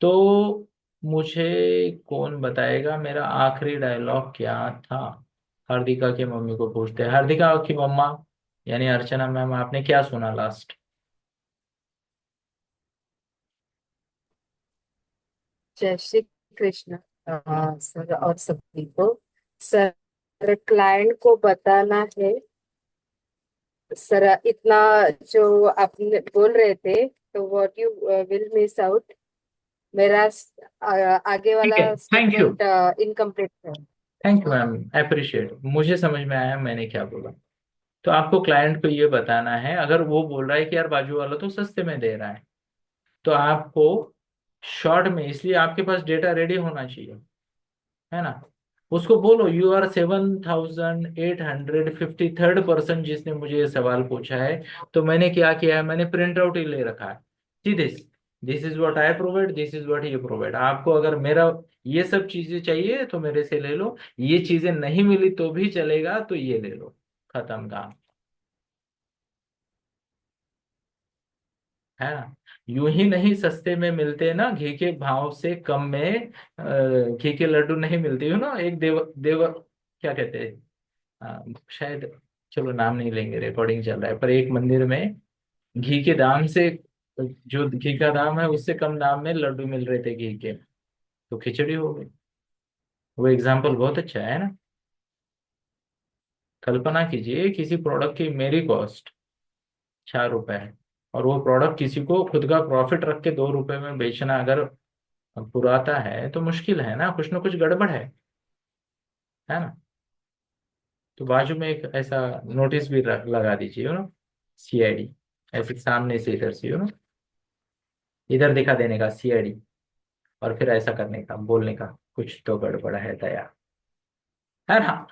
तो मुझे कौन बताएगा मेरा आखिरी डायलॉग क्या था? हार्दिका की मम्मी को पूछते हैं। हार्दिका की मम्मा यानी अर्चना मैम, आपने क्या सुना लास्ट? जय श्री कृष्ण। सर और सभी को। सर, क्लाइंट को बताना है सर, इतना जो आपने बोल रहे थे, तो what you will miss out, मेरा आगे ठीक है, वाला थैंक यू। स्टेटमेंट इनकम्प्लीट है। Thank you ma'am, appreciate. मुझे समझ में आया मैंने क्या बोला। तो आपको क्लाइंट को ये बताना है, अगर वो बोल रहा है कि यार बाजू वाला तो सस्ते में दे रहा है, तो आपको शॉर्ट में, इसलिए आपके पास डेटा रेडी होना चाहिए, है ना। उसको बोलो यू आर 7853 जिसने मुझे ये सवाल पूछा है। तो मैंने क्या किया है, मैंने प्रिंट आउट ही ले रखा है। See this, this is what I provide, this is what you provide. आपको अगर मेरा ये सब चीजें चाहिए तो मेरे से ले लो, ये चीजें नहीं मिली तो भी चलेगा तो ये ले लो, खत्म काम, है ना। यूं ही नहीं सस्ते में मिलते ना, घी के भाव से कम में घी के लड्डू नहीं मिलते, हो ना। एक देव देव क्या कहते हैं, शायद, चलो नाम नहीं लेंगे, रिकॉर्डिंग चल रहा है, पर एक मंदिर में घी के दाम से, जो घी का दाम है उससे कम दाम में लड्डू मिल रहे थे घी के, तो खिचड़ी हो गई। वो एग्जाम्पल बहुत अच्छा है ना। कल्पना कीजिए किसी प्रोडक्ट की मेरी कॉस्ट 4 रुपए है, और वो प्रोडक्ट किसी को खुद का प्रॉफिट रख के 2 रुपए में बेचना अगर पुराता है, तो मुश्किल है ना कुछ गड़बड़ है ना। तो बाजू में एक ऐसा नोटिस भी लगा दीजिए, ना, सीआईडी, ऐसे सामने से इधर से, ना, इधर दिखा देने का सीआईडी, और फिर ऐसा करने का, बोलने का कुछ तो गड़बड़ है दया, है ना।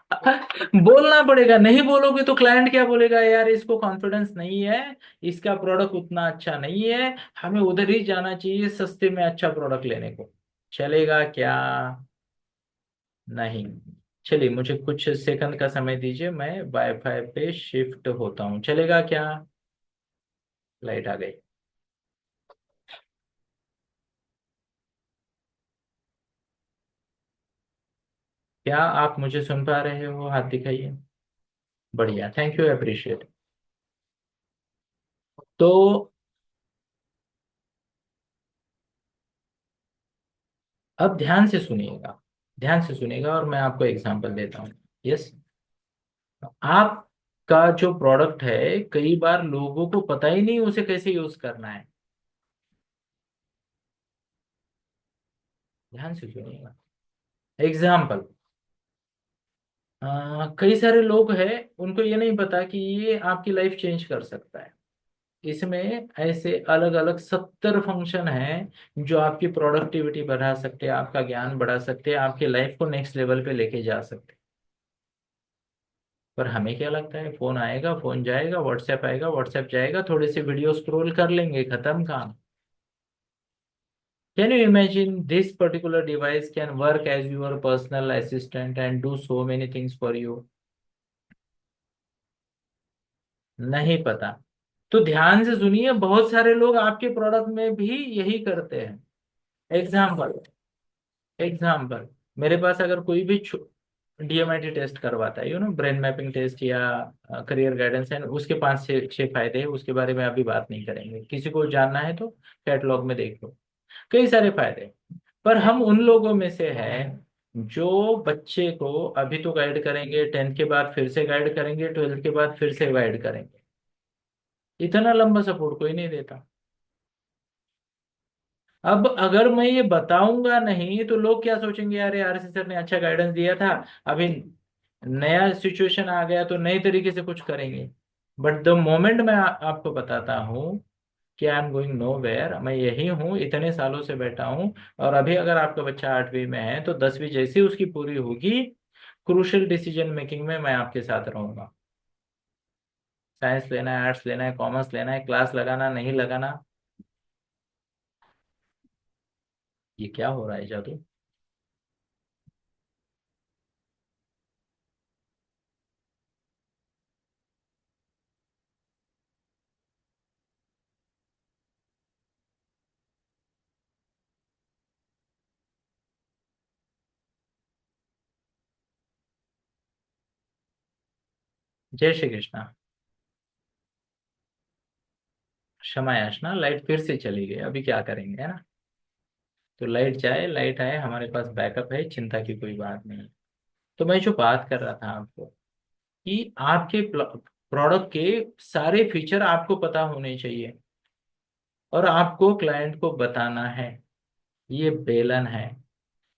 बोलना पड़ेगा, नहीं बोलोगे तो क्लाइंट क्या बोलेगा, यार इसको कॉन्फिडेंस नहीं है, इसका प्रोडक्ट उतना अच्छा नहीं है, हमें उधर ही जाना चाहिए सस्ते में अच्छा प्रोडक्ट लेने को। चलेगा क्या? नहीं। चलिए मुझे कुछ सेकंड का समय दीजिए, मैं वाईफाई पे शिफ्ट होता हूँ, चलेगा क्या? लाइट आ गई। क्या आप मुझे सुन पा रहे हो? हाथ दिखाइए। बढ़िया, थैंक यू, अप्रिशिएट। तो अब ध्यान से सुनिएगा, ध्यान से सुनिएगा, और मैं आपको एग्जांपल देता हूँ। यस, आपका जो प्रोडक्ट है कई बार लोगों को पता ही नहीं उसे कैसे यूज करना है। ध्यान से सुनिएगा। एग्जाम्पल, कई सारे लोग हैं, उनको ये नहीं पता कि ये आपकी लाइफ चेंज कर सकता है। इसमें ऐसे अलग अलग 70 फंक्शन हैं जो आपकी प्रोडक्टिविटी बढ़ा सकते हैं, आपका ज्ञान बढ़ा सकते हैं, आपकी लाइफ को नेक्स्ट लेवल पे लेके जा सकते हैं। पर हमें क्या लगता है, फोन आएगा, फोन जाएगा, व्हाट्सएप आएगा, व्हाट्सएप जाएगा, थोड़े से वीडियो स्क्रॉल कर लेंगे, खत्म काम। Can you imagine this particular device can work as your personal assistant and do so many things for you? नहीं पता। तो ध्यान से सुनिए, बहुत सारे लोग आपके प्रोडक्ट में भी यही करते हैं। एग्जाम्पल, एग्जाम्पल, मेरे पास अगर कोई भी डीएमआईटी टेस्ट करवाता है, ब्रेन मैपिंग टेस्ट या करियर गाइडेंस है, उसके 5 से 6 फायदे हैं, उसके बारे में अभी बात नहीं करेंगे, किसी को जानना है तो कैटलॉग में देख लो, कई सारे फायदे हैं। पर हम उन लोगों में से हैं जो बच्चे को अभी तो गाइड करेंगे, 10th के बाद फिर से गाइड करेंगे, 12th के बाद फिर से गाइड करेंगे, इतना लंबा सपोर्ट कोई नहीं देता। अब अगर मैं ये बताऊंगा नहीं तो लोग क्या सोचेंगे, अरे आरसी सर ने अच्छा गाइडेंस दिया था, अभी नया सिचुएशन आ गया तो नए तरीके से कुछ करेंगे। बट द मोमेंट मैं आपको बताता हूँ कि I am going nowhere, मैं यही हूँ, इतने सालों से बैठा हूँ, और अभी अगर आपका बच्चा 8वीं में है तो 10वीं जैसी उसकी पूरी होगी, क्रूशियल डिसीजन मेकिंग में मैं आपके साथ रहूंगा। साइंस लेना है, आर्ट्स लेना है, कॉमर्स लेना है, क्लास लगाना नहीं लगाना, ये क्या हो रहा है जादू। जय श्री कृष्णा। क्षमा याचना, लाइट फिर से चली गई, अभी क्या करेंगे, है ना। तो लाइट जाए लाइट आए, हमारे पास बैकअप है, चिंता की कोई बात नहीं। तो मैं जो बात कर रहा था आपको कि आपके प्रोडक्ट के सारे फीचर आपको पता होने चाहिए, और आपको क्लाइंट को बताना है ये बेलन है,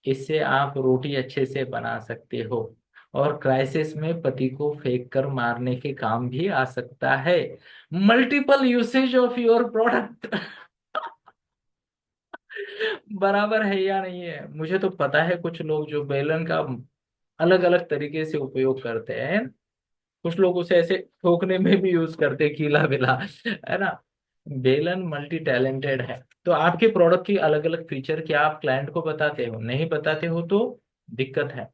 इससे आप रोटी अच्छे से बना सकते हो, और क्राइसिस में पति को फेंक कर मारने के काम भी आ सकता है। Multiple usage of your product बराबर है या नहीं है, मुझे तो पता है कुछ लोग जो बेलन का अलग अलग तरीके से उपयोग करते हैं, कुछ लोग उसे ऐसे ठोकने में भी यूज करते हैं, कीला बिला, है ना। बेलन मल्टी टैलेंटेड है। तो आपके प्रोडक्ट की अलग अलग फीचर क्या आप क्लाइंट को बताते हो, नहीं बताते हो तो दिक्कत है।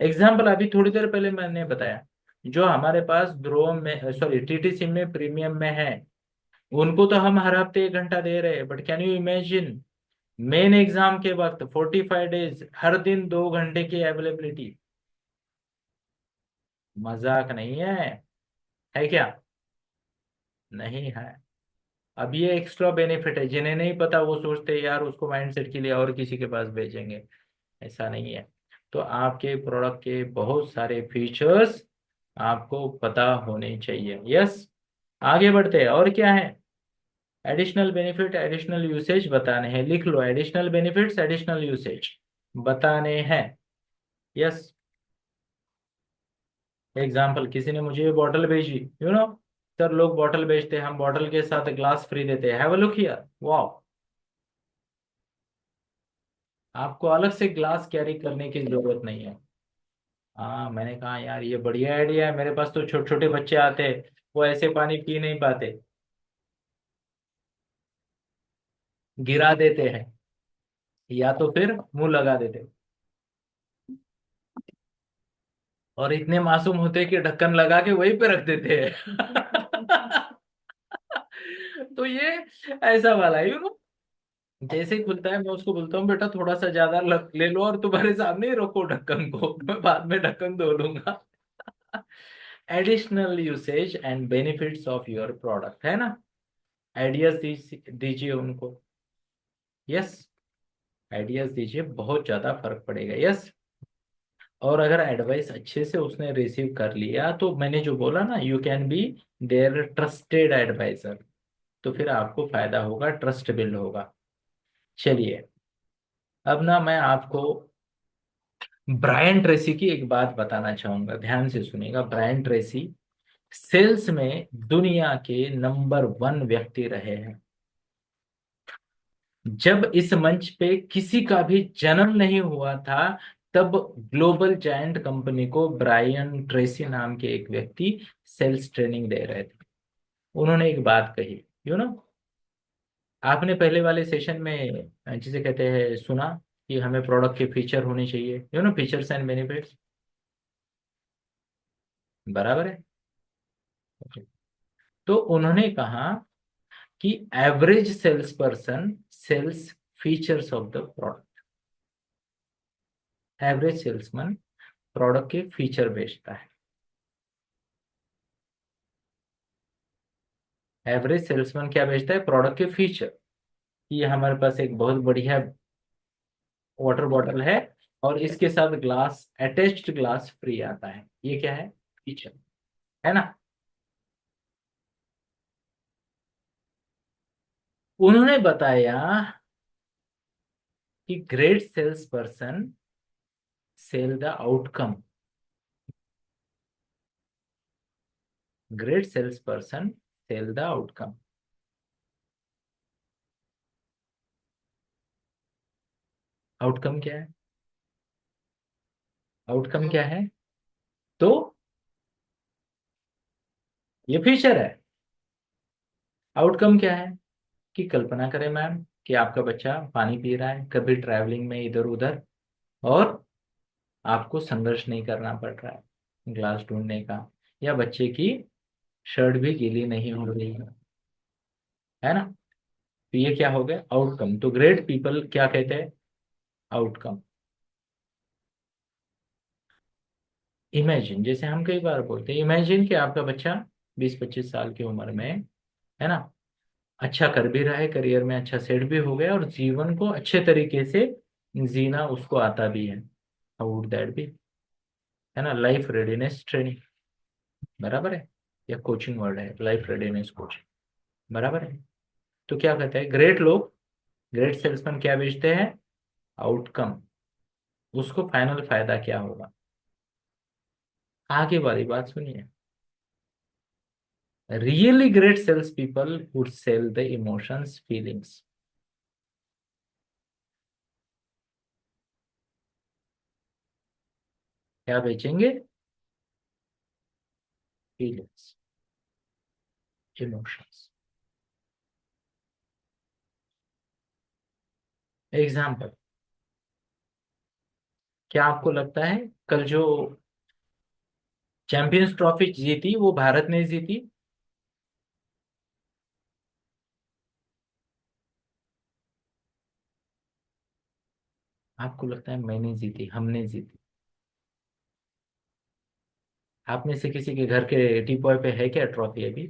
एग्जाम्पल अभी थोड़ी देर पहले मैंने बताया, जो हमारे पास ध्रुव में, सॉरी, टीटीसी में प्रीमियम में है, उनको तो हम हर हफ्ते 1 घंटा दे रहे हैं, but can you imagine main exam के वक्त 45 डेज हर दिन 2 घंटे की अवेलेबिलिटी, मजाक नहीं है क्या। नहीं है। अब ये एक्स्ट्रा बेनिफिट है, जिन्हें नहीं पता वो सोचते हैं यार उसको माइंडसेट के लिए और किसी के पास भेजेंगे, ऐसा नहीं है। तो आपके प्रोडक्ट के बहुत सारे फीचर्स आपको पता होने चाहिए। यस, आगे बढ़ते हैं, और क्या है। एडिशनल बेनिफिट, एडिशनल यूसेज बताने हैं, लिख लो, एडिशनल बेनिफिट्स, एडिशनल यूसेज बताने हैं। यस, एग्जाम्पल, किसी ने मुझे ये बॉटल भेजी, सर लोग बॉटल बेचते हैं, हम बॉटल के साथ ग्लास फ्री देते हैं, have a look here, wow. आपको अलग से ग्लास कैरी करने की जरूरत नहीं है। हाँ, मैंने कहा यार ये बढ़िया आइडिया है, मेरे पास तो छोटे छोटे बच्चे आते हैं, वो ऐसे पानी पी नहीं पाते, गिरा देते हैं, या तो फिर मुंह लगा देते, और इतने मासूम होते हैं कि ढक्कन लगा के वहीं पे रख देते हैं। तो ये ऐसा वाला जैसे ही खुलता है मैं उसको बोलता हूँ बेटा थोड़ा सा ज्यादा ले लो, और तुम्हारे सामने ही रखो ढक्कन को, मैं बाद में ढक्कन धो लूंगा। Additional usage and benefits of your product, है ना। आइडियाज दीजिए उनको। यस, आइडियाज दीजिए, बहुत ज्यादा फर्क पड़ेगा। यस, और अगर एडवाइस अच्छे से उसने रिसीव कर लिया तो मैंने जो बोला ना, you can be their trusted adviser, तो फिर आपको फायदा होगा, ट्रस्ट बिल्ड होगा। चलिए, अब ना मैं आपको ब्रायन ट्रेसी की एक बात बताना चाहूंगा, ध्यान से सुनिएगा। ब्रायन ट्रेसी सेल्स में दुनिया के नंबर 1 व्यक्ति रहे हैं। जब इस मंच पे किसी का भी जन्म नहीं हुआ था, तब ग्लोबल जायंट कंपनी को ब्रायन ट्रेसी नाम के एक व्यक्ति सेल्स ट्रेनिंग दे रहे थे। उन्होंने एक बात कही, आपने पहले वाले सेशन में जिसे कहते हैं सुना कि हमें प्रोडक्ट के फीचर होने चाहिए, फीचर्स एंड बेनिफिट्स, बराबर है। Okay. तो उन्होंने कहा कि average sales person sales features of the product. Average salesman product के फीचर बेचता है। एवरेज सेल्समैन क्या बेचता है? प्रोडक्ट के फीचर। ये हमारे पास एक बहुत बढ़िया वाटर बॉटल है और इसके साथ ग्लास, अटैच्ड ग्लास फ्री आता है। ये क्या है? फीचर है ना। उन्होंने बताया कि great sales person sell the outcome. Great sales person sell the outcome. Outcome क्या है? आउटकम क्या है? तो ये फीचर है। आउटकम क्या है? कि कल्पना करें मैम कि आपका बच्चा पानी पी रहा है कभी ट्रैवलिंग में इधर उधर, और आपको संघर्ष नहीं करना पड़ रहा है ग्लास ढूंढने का, या बच्चे की शर्ट भी गीली नहीं हो रही है ना। तो ये क्या हो गया? आउटकम। तो ग्रेट पीपल क्या कहते हैं? आउटकम। इमेजिन, जैसे हम कई बार बोलते हैं, इमेजिन कि आपका बच्चा 20-25 साल की उम्र में है ना, अच्छा कर भी रहा है, करियर में अच्छा सेट भी हो गया और जीवन को अच्छे तरीके से जीना उसको आता भी है। How would that be? है ना, लाइफ रेडीनेस ट्रेनिंग, बराबर है। या कोचिंग वर्ड है, लाइफ रेडीनेस कोचिंग, बराबर है। तो क्या कहते हैं ग्रेट लोग, ग्रेट सेल्समैन क्या बेचते हैं? आउटकम। उसको फाइनल फायदा क्या होगा? आगे वाली बात सुनिए। Really great sales people would sell the emotions, feelings. क्या बेचेंगे? Feelings, emotions. एग्जाम्पल, क्या आपको लगता है कल जो चैंपियंस ट्रॉफी जीती वो भारत ने जीती? आपको लगता है मैंने जीती, हमने जीती? आप में से किसी के घर के टीपॉय पे है क्या ट्रॉफी अभी?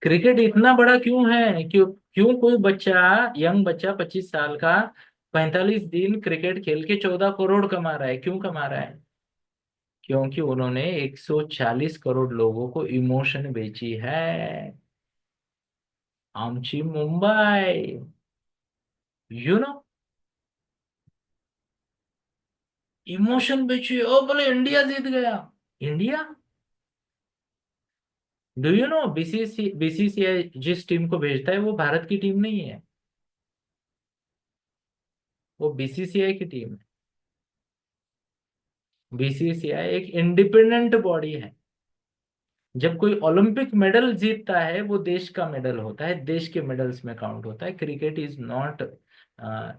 क्रिकेट इतना बड़ा क्यों है? क्यों क्यों कोई बच्चा, यंग बच्चा 25 साल का, 45 दिन क्रिकेट खेल के 14 करोड़ कमा रहा है? क्यों कमा रहा है? क्योंकि उन्होंने 140 करोड़ लोगों को इमोशन बेची है। आमची मुंबई, यू नो, इमोशन बेची। ओ बोले इंडिया जीत गया। India? Do you know BCCI जिस टीम को भेजता है वो भारत की टीम नहीं है, वो बीसीसीआई की टीम है। बीसीसीआई एक इंडिपेंडेंट बॉडी है। जब कोई ओलंपिक मेडल जीतता है वो देश का मेडल होता है, देश के मेडल्स में काउंट होता है। Cricket is not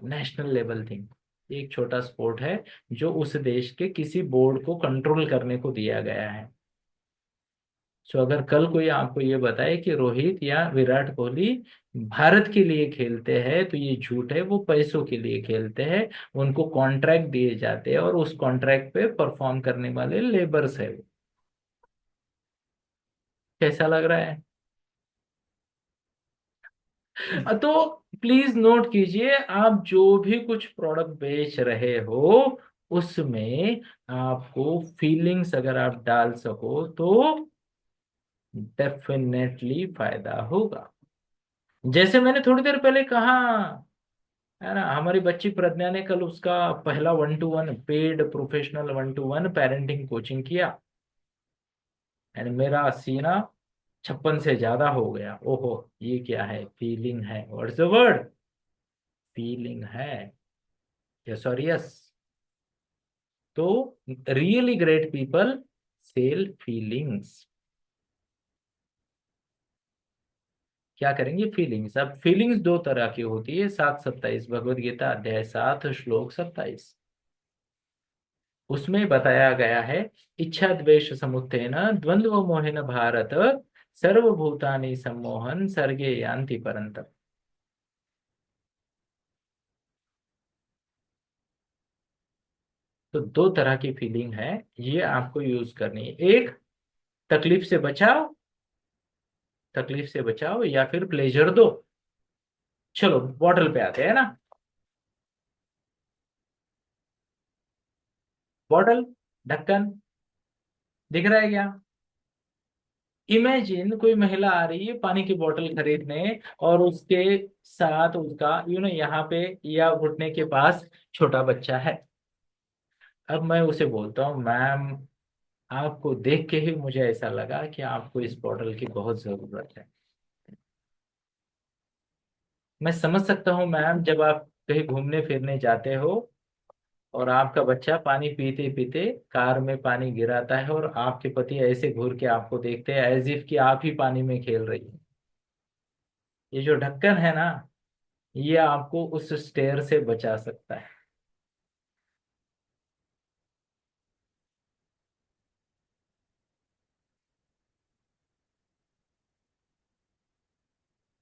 national level thing. एक छोटा स्पोर्ट है जो उस देश के किसी बोर्ड को कंट्रोल करने को दिया गया है। सो अगर कल कोई आपको ये बताए कि रोहित या विराट कोहली भारत के लिए खेलते हैं तो ये झूठ है। वो पैसों के लिए खेलते हैं, उनको कॉन्ट्रैक्ट दिए जाते हैं और उस कॉन्ट्रैक्ट पे परफॉर्म करने वाले लेबर्स है वो। कैसा लग रहा है? तो प्लीज नोट कीजिए, आप जो भी कुछ प्रोडक्ट बेच रहे हो उसमें आपको फीलिंग्स अगर आप डाल सको तो डेफिनेटली फायदा होगा। जैसे मैंने थोड़ी देर पहले कहा है ना। हमारी बच्ची प्रज्ञा ने कल उसका पहला 1-to-1 paid professional 1-to-1 parenting coaching किया, एंड मेरा सीना 56 से ज्यादा हो गया। ओहो, ये क्या है, फीलिंग है, व्हाट्स द वर्ड, फीलिंग है, यस और यस। तो really great people sell feelings. क्या करेंगे, फीलिंग्स। अब फीलिंग्स दो तरह की होती है, 7:27 भगवद गीता अध्याय 7 श्लोक 27। उसमें बताया गया है, इच्छा द्वेष समुत्थेन द्वंद्व मोहेन भारत सर्वभूतानि सम्मोहन सर्गे यान्ति परन्तप। तो दो तरह की फीलिंग है, ये आपको यूज करनी है। एक, तकलीफ से बचाओ, तकलीफ से बचाओ, या फिर प्लेजर दो। चलो बॉटल पे आते हैं ना। बॉटल, ढक्कन दिख रहा है क्या? इमेजिन कोई महिला आ रही है पानी की बोतल खरीदने, और उसके साथ उसका यहाँ पे या घुटने के पास छोटा बच्चा है। अब मैं उसे बोलता हूँ, मैम आपको देख के ही मुझे ऐसा लगा कि आपको इस बोतल की बहुत जरूरत है। मैं समझ सकता हूँ मैम, जब आप कहीं घूमने फिरने जाते हो और आपका बच्चा पानी पीते पीते कार में पानी गिराता है, और आपके पति ऐसे घूर के आपको देखते हैं एज इफ कि आप ही पानी में खेल रही हैं। ये जो ढक्कन है ना, ये आपको उस स्टेयर से बचा सकता है।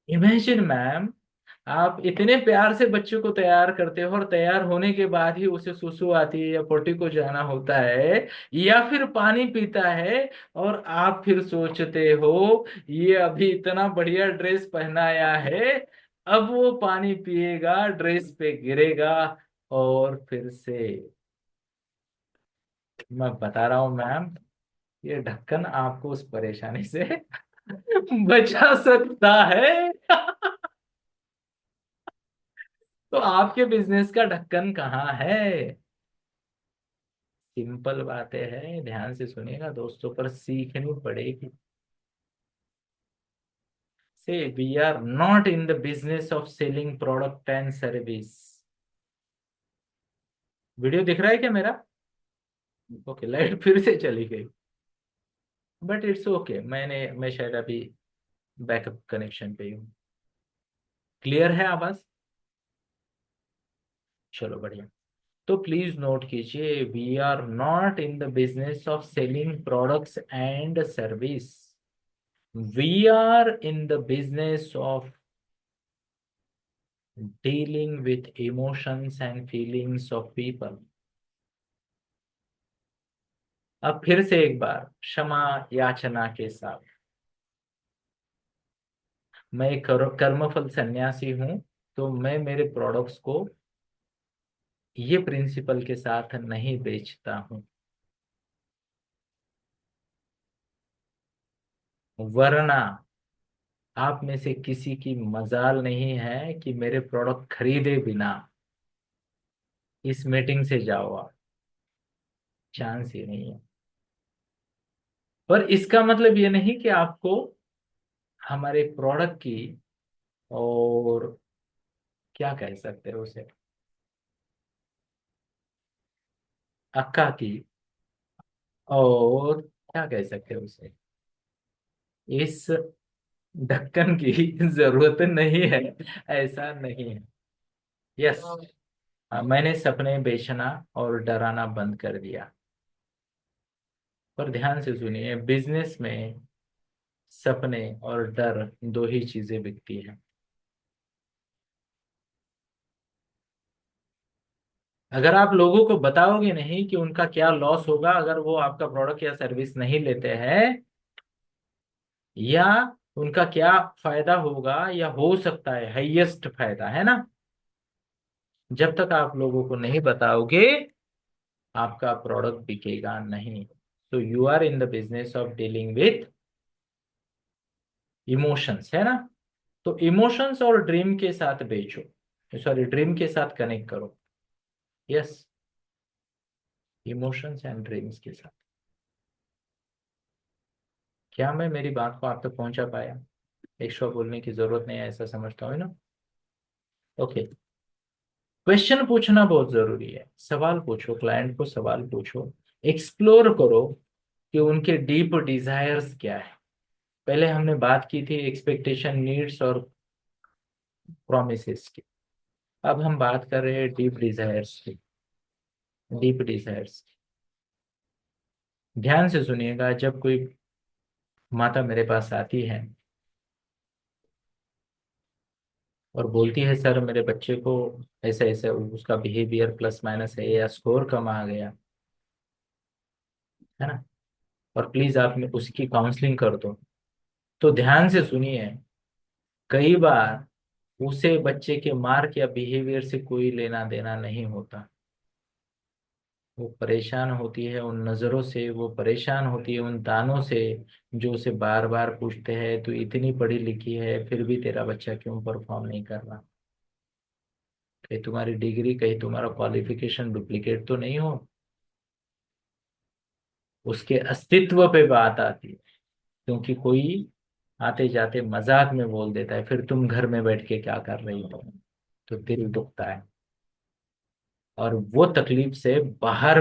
इमेजिन मैम, आप इतने प्यार से बच्चों को तैयार करते हो, और तैयार होने के बाद ही उसे सुसु आती है या पोटी को जाना होता है, या फिर पानी पीता है, और आप फिर सोचते हो ये अभी इतना बढ़िया ड्रेस पहनाया है, अब वो पानी पिएगा, ड्रेस पे गिरेगा, और फिर से। मैं बता रहा हूं मैम, ये ढक्कन आपको उस परेशानी से बचा सकता है। तो आपके बिजनेस का ढक्कन कहाँ है? सिंपल बातें हैं, ध्यान से सुनिएगा दोस्तों, पर सीखनी पड़ेगी। So we are not in the business of selling product and service. Video दिख रहा है क्या मेरा? ओके, लाइट फिर से चली गई, बट इट्स ओके। मैं शायद अभी बैकअप कनेक्शन पे हूँ। क्लियर है आवाज? चलो बढ़िया। तो प्लीज नोट कीजिए, we are not in the business of selling products and service, we are in the business of dealing with emotions and feelings of people। अब फिर से एक बार क्षमा याचना के साथ, मैं एक कर्मफल सन्यासी हूं, तो मैं मेरे प्रोडक्ट्स को ये प्रिंसिपल के साथ नहीं बेचता हूं, वरना आप में से किसी की मजाल नहीं है कि मेरे प्रोडक्ट खरीदे बिना इस मीटिंग से जाओ आप, चांस ही नहीं है। पर इसका मतलब ये नहीं कि आपको हमारे प्रोडक्ट की, और क्या कह सकते हो उसे, अक्का की, और क्या कह सकते हो उसे, इस ढक्कन की जरूरत नहीं है, ऐसा नहीं है। यस, मैंने सपने बेचना और डराना बंद कर दिया। पर ध्यान से सुनिए, बिजनेस में सपने और डर दो ही चीजें बिकती हैं। अगर आप लोगों को बताओगे नहीं कि उनका क्या लॉस होगा अगर वो आपका प्रोडक्ट या सर्विस नहीं लेते हैं, या उनका क्या फायदा होगा, या हो सकता है हाईएस्ट फायदा, है ना, जब तक आप लोगों को नहीं बताओगे आपका प्रोडक्ट बिकेगा नहीं। तो you are in the business of dealing with emotions, है ना। तो इमोशंस और ड्रीम के साथ बेचो। सॉरी ड्रीम के साथ कनेक्ट करो। यस, इमोशंस एंड ड्रीम्स के साथ। क्या मैं मेरी बात को आप तक पहुंचा पाया? एक्स्ट्रा बोलने की जरूरत नहीं है, ऐसा समझता हूँ ना। ओके, क्वेश्चन पूछना बहुत जरूरी है। सवाल पूछो, क्लाइंट को सवाल पूछो, एक्सप्लोर करो कि उनके डीप डिजायर्स क्या है। पहले हमने बात की थी एक्सपेक्टेशन, नीड्स और प्रोमिसेस की। अब हम बात कर रहे हैं डीप डिजायर्स की। डीप डिजायर्स, ध्यान से सुनिएगा। जब कोई माता मेरे पास आती है और बोलती है सर मेरे बच्चे को ऐसे ऐसे उसका बिहेवियर प्लस माइनस है या स्कोर कम आ गया है ना, और प्लीज आप उसकी काउंसलिंग कर दो, तो ध्यान से सुनिए। कई बार उसे बच्चे के मार्क या बिहेवियर से कोई लेना देना नहीं होता। वो परेशान होती है उन नज़रों से, वो परेशान होती है उन तानों से जो उसे बार बार पूछते हैं तू इतनी पढ़ी लिखी है फिर भी तेरा बच्चा क्यों परफॉर्म नहीं कर रहा। कहीं तुम्हारी डिग्री, कहीं तुम्हारा क्वालिफिकेशन डुप्लीकेट तो नहीं हो। उसके अस्तित्व पे बात आती है, क्योंकि कोई आते जाते मजाक में बोल देता है फिर तुम घर में बैठ के क्या कर रही हो, तो दिल दुखता है। और वो तकलीफ से बाहर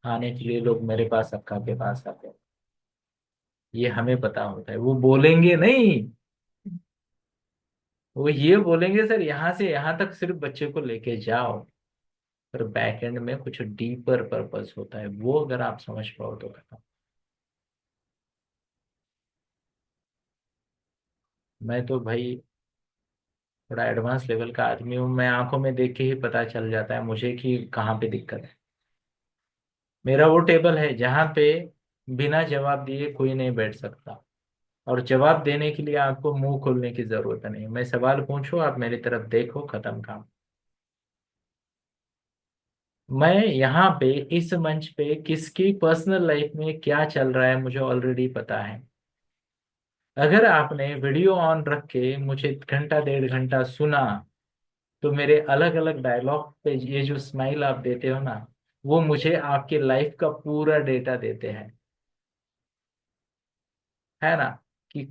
आने के लिए लोग मेरे पास, अक्का के पास आते हैं। ये हमें पता होता है, वो बोलेंगे नहीं। वो ये बोलेंगे सर यहाँ से यहाँ तक सिर्फ बच्चे को लेके जाओ, पर बैक एंड में कुछ डीपर पर्पस होता है, वो अगर आप समझ पाओ तो खत्म। मैं तो भाई थोड़ा एडवांस लेवल का आदमी हूँ, मैं आंखों में देख के ही पता चल जाता है मुझे कि कहाँ पे दिक्कत है। मेरा वो टेबल है जहाँ पे बिना जवाब दिए कोई नहीं बैठ सकता, और जवाब देने के लिए आपको मुंह खोलने की जरूरत नहीं। मैं सवाल पूछूं, आप मेरी तरफ देखो, खत्म काम। मैं यहाँ पे इस मंच पे किसकी पर्सनल लाइफ में क्या चल रहा है मुझे ऑलरेडी पता है। अगर आपने वीडियो ऑन रख के मुझे घंटा डेढ़ घंटा सुना, तो मेरे अलग अलग डायलॉग पे ये जो स्माइल आप देते हो ना, वो मुझे आपके लाइफ का पूरा डेटा देते हैं। है ना, कि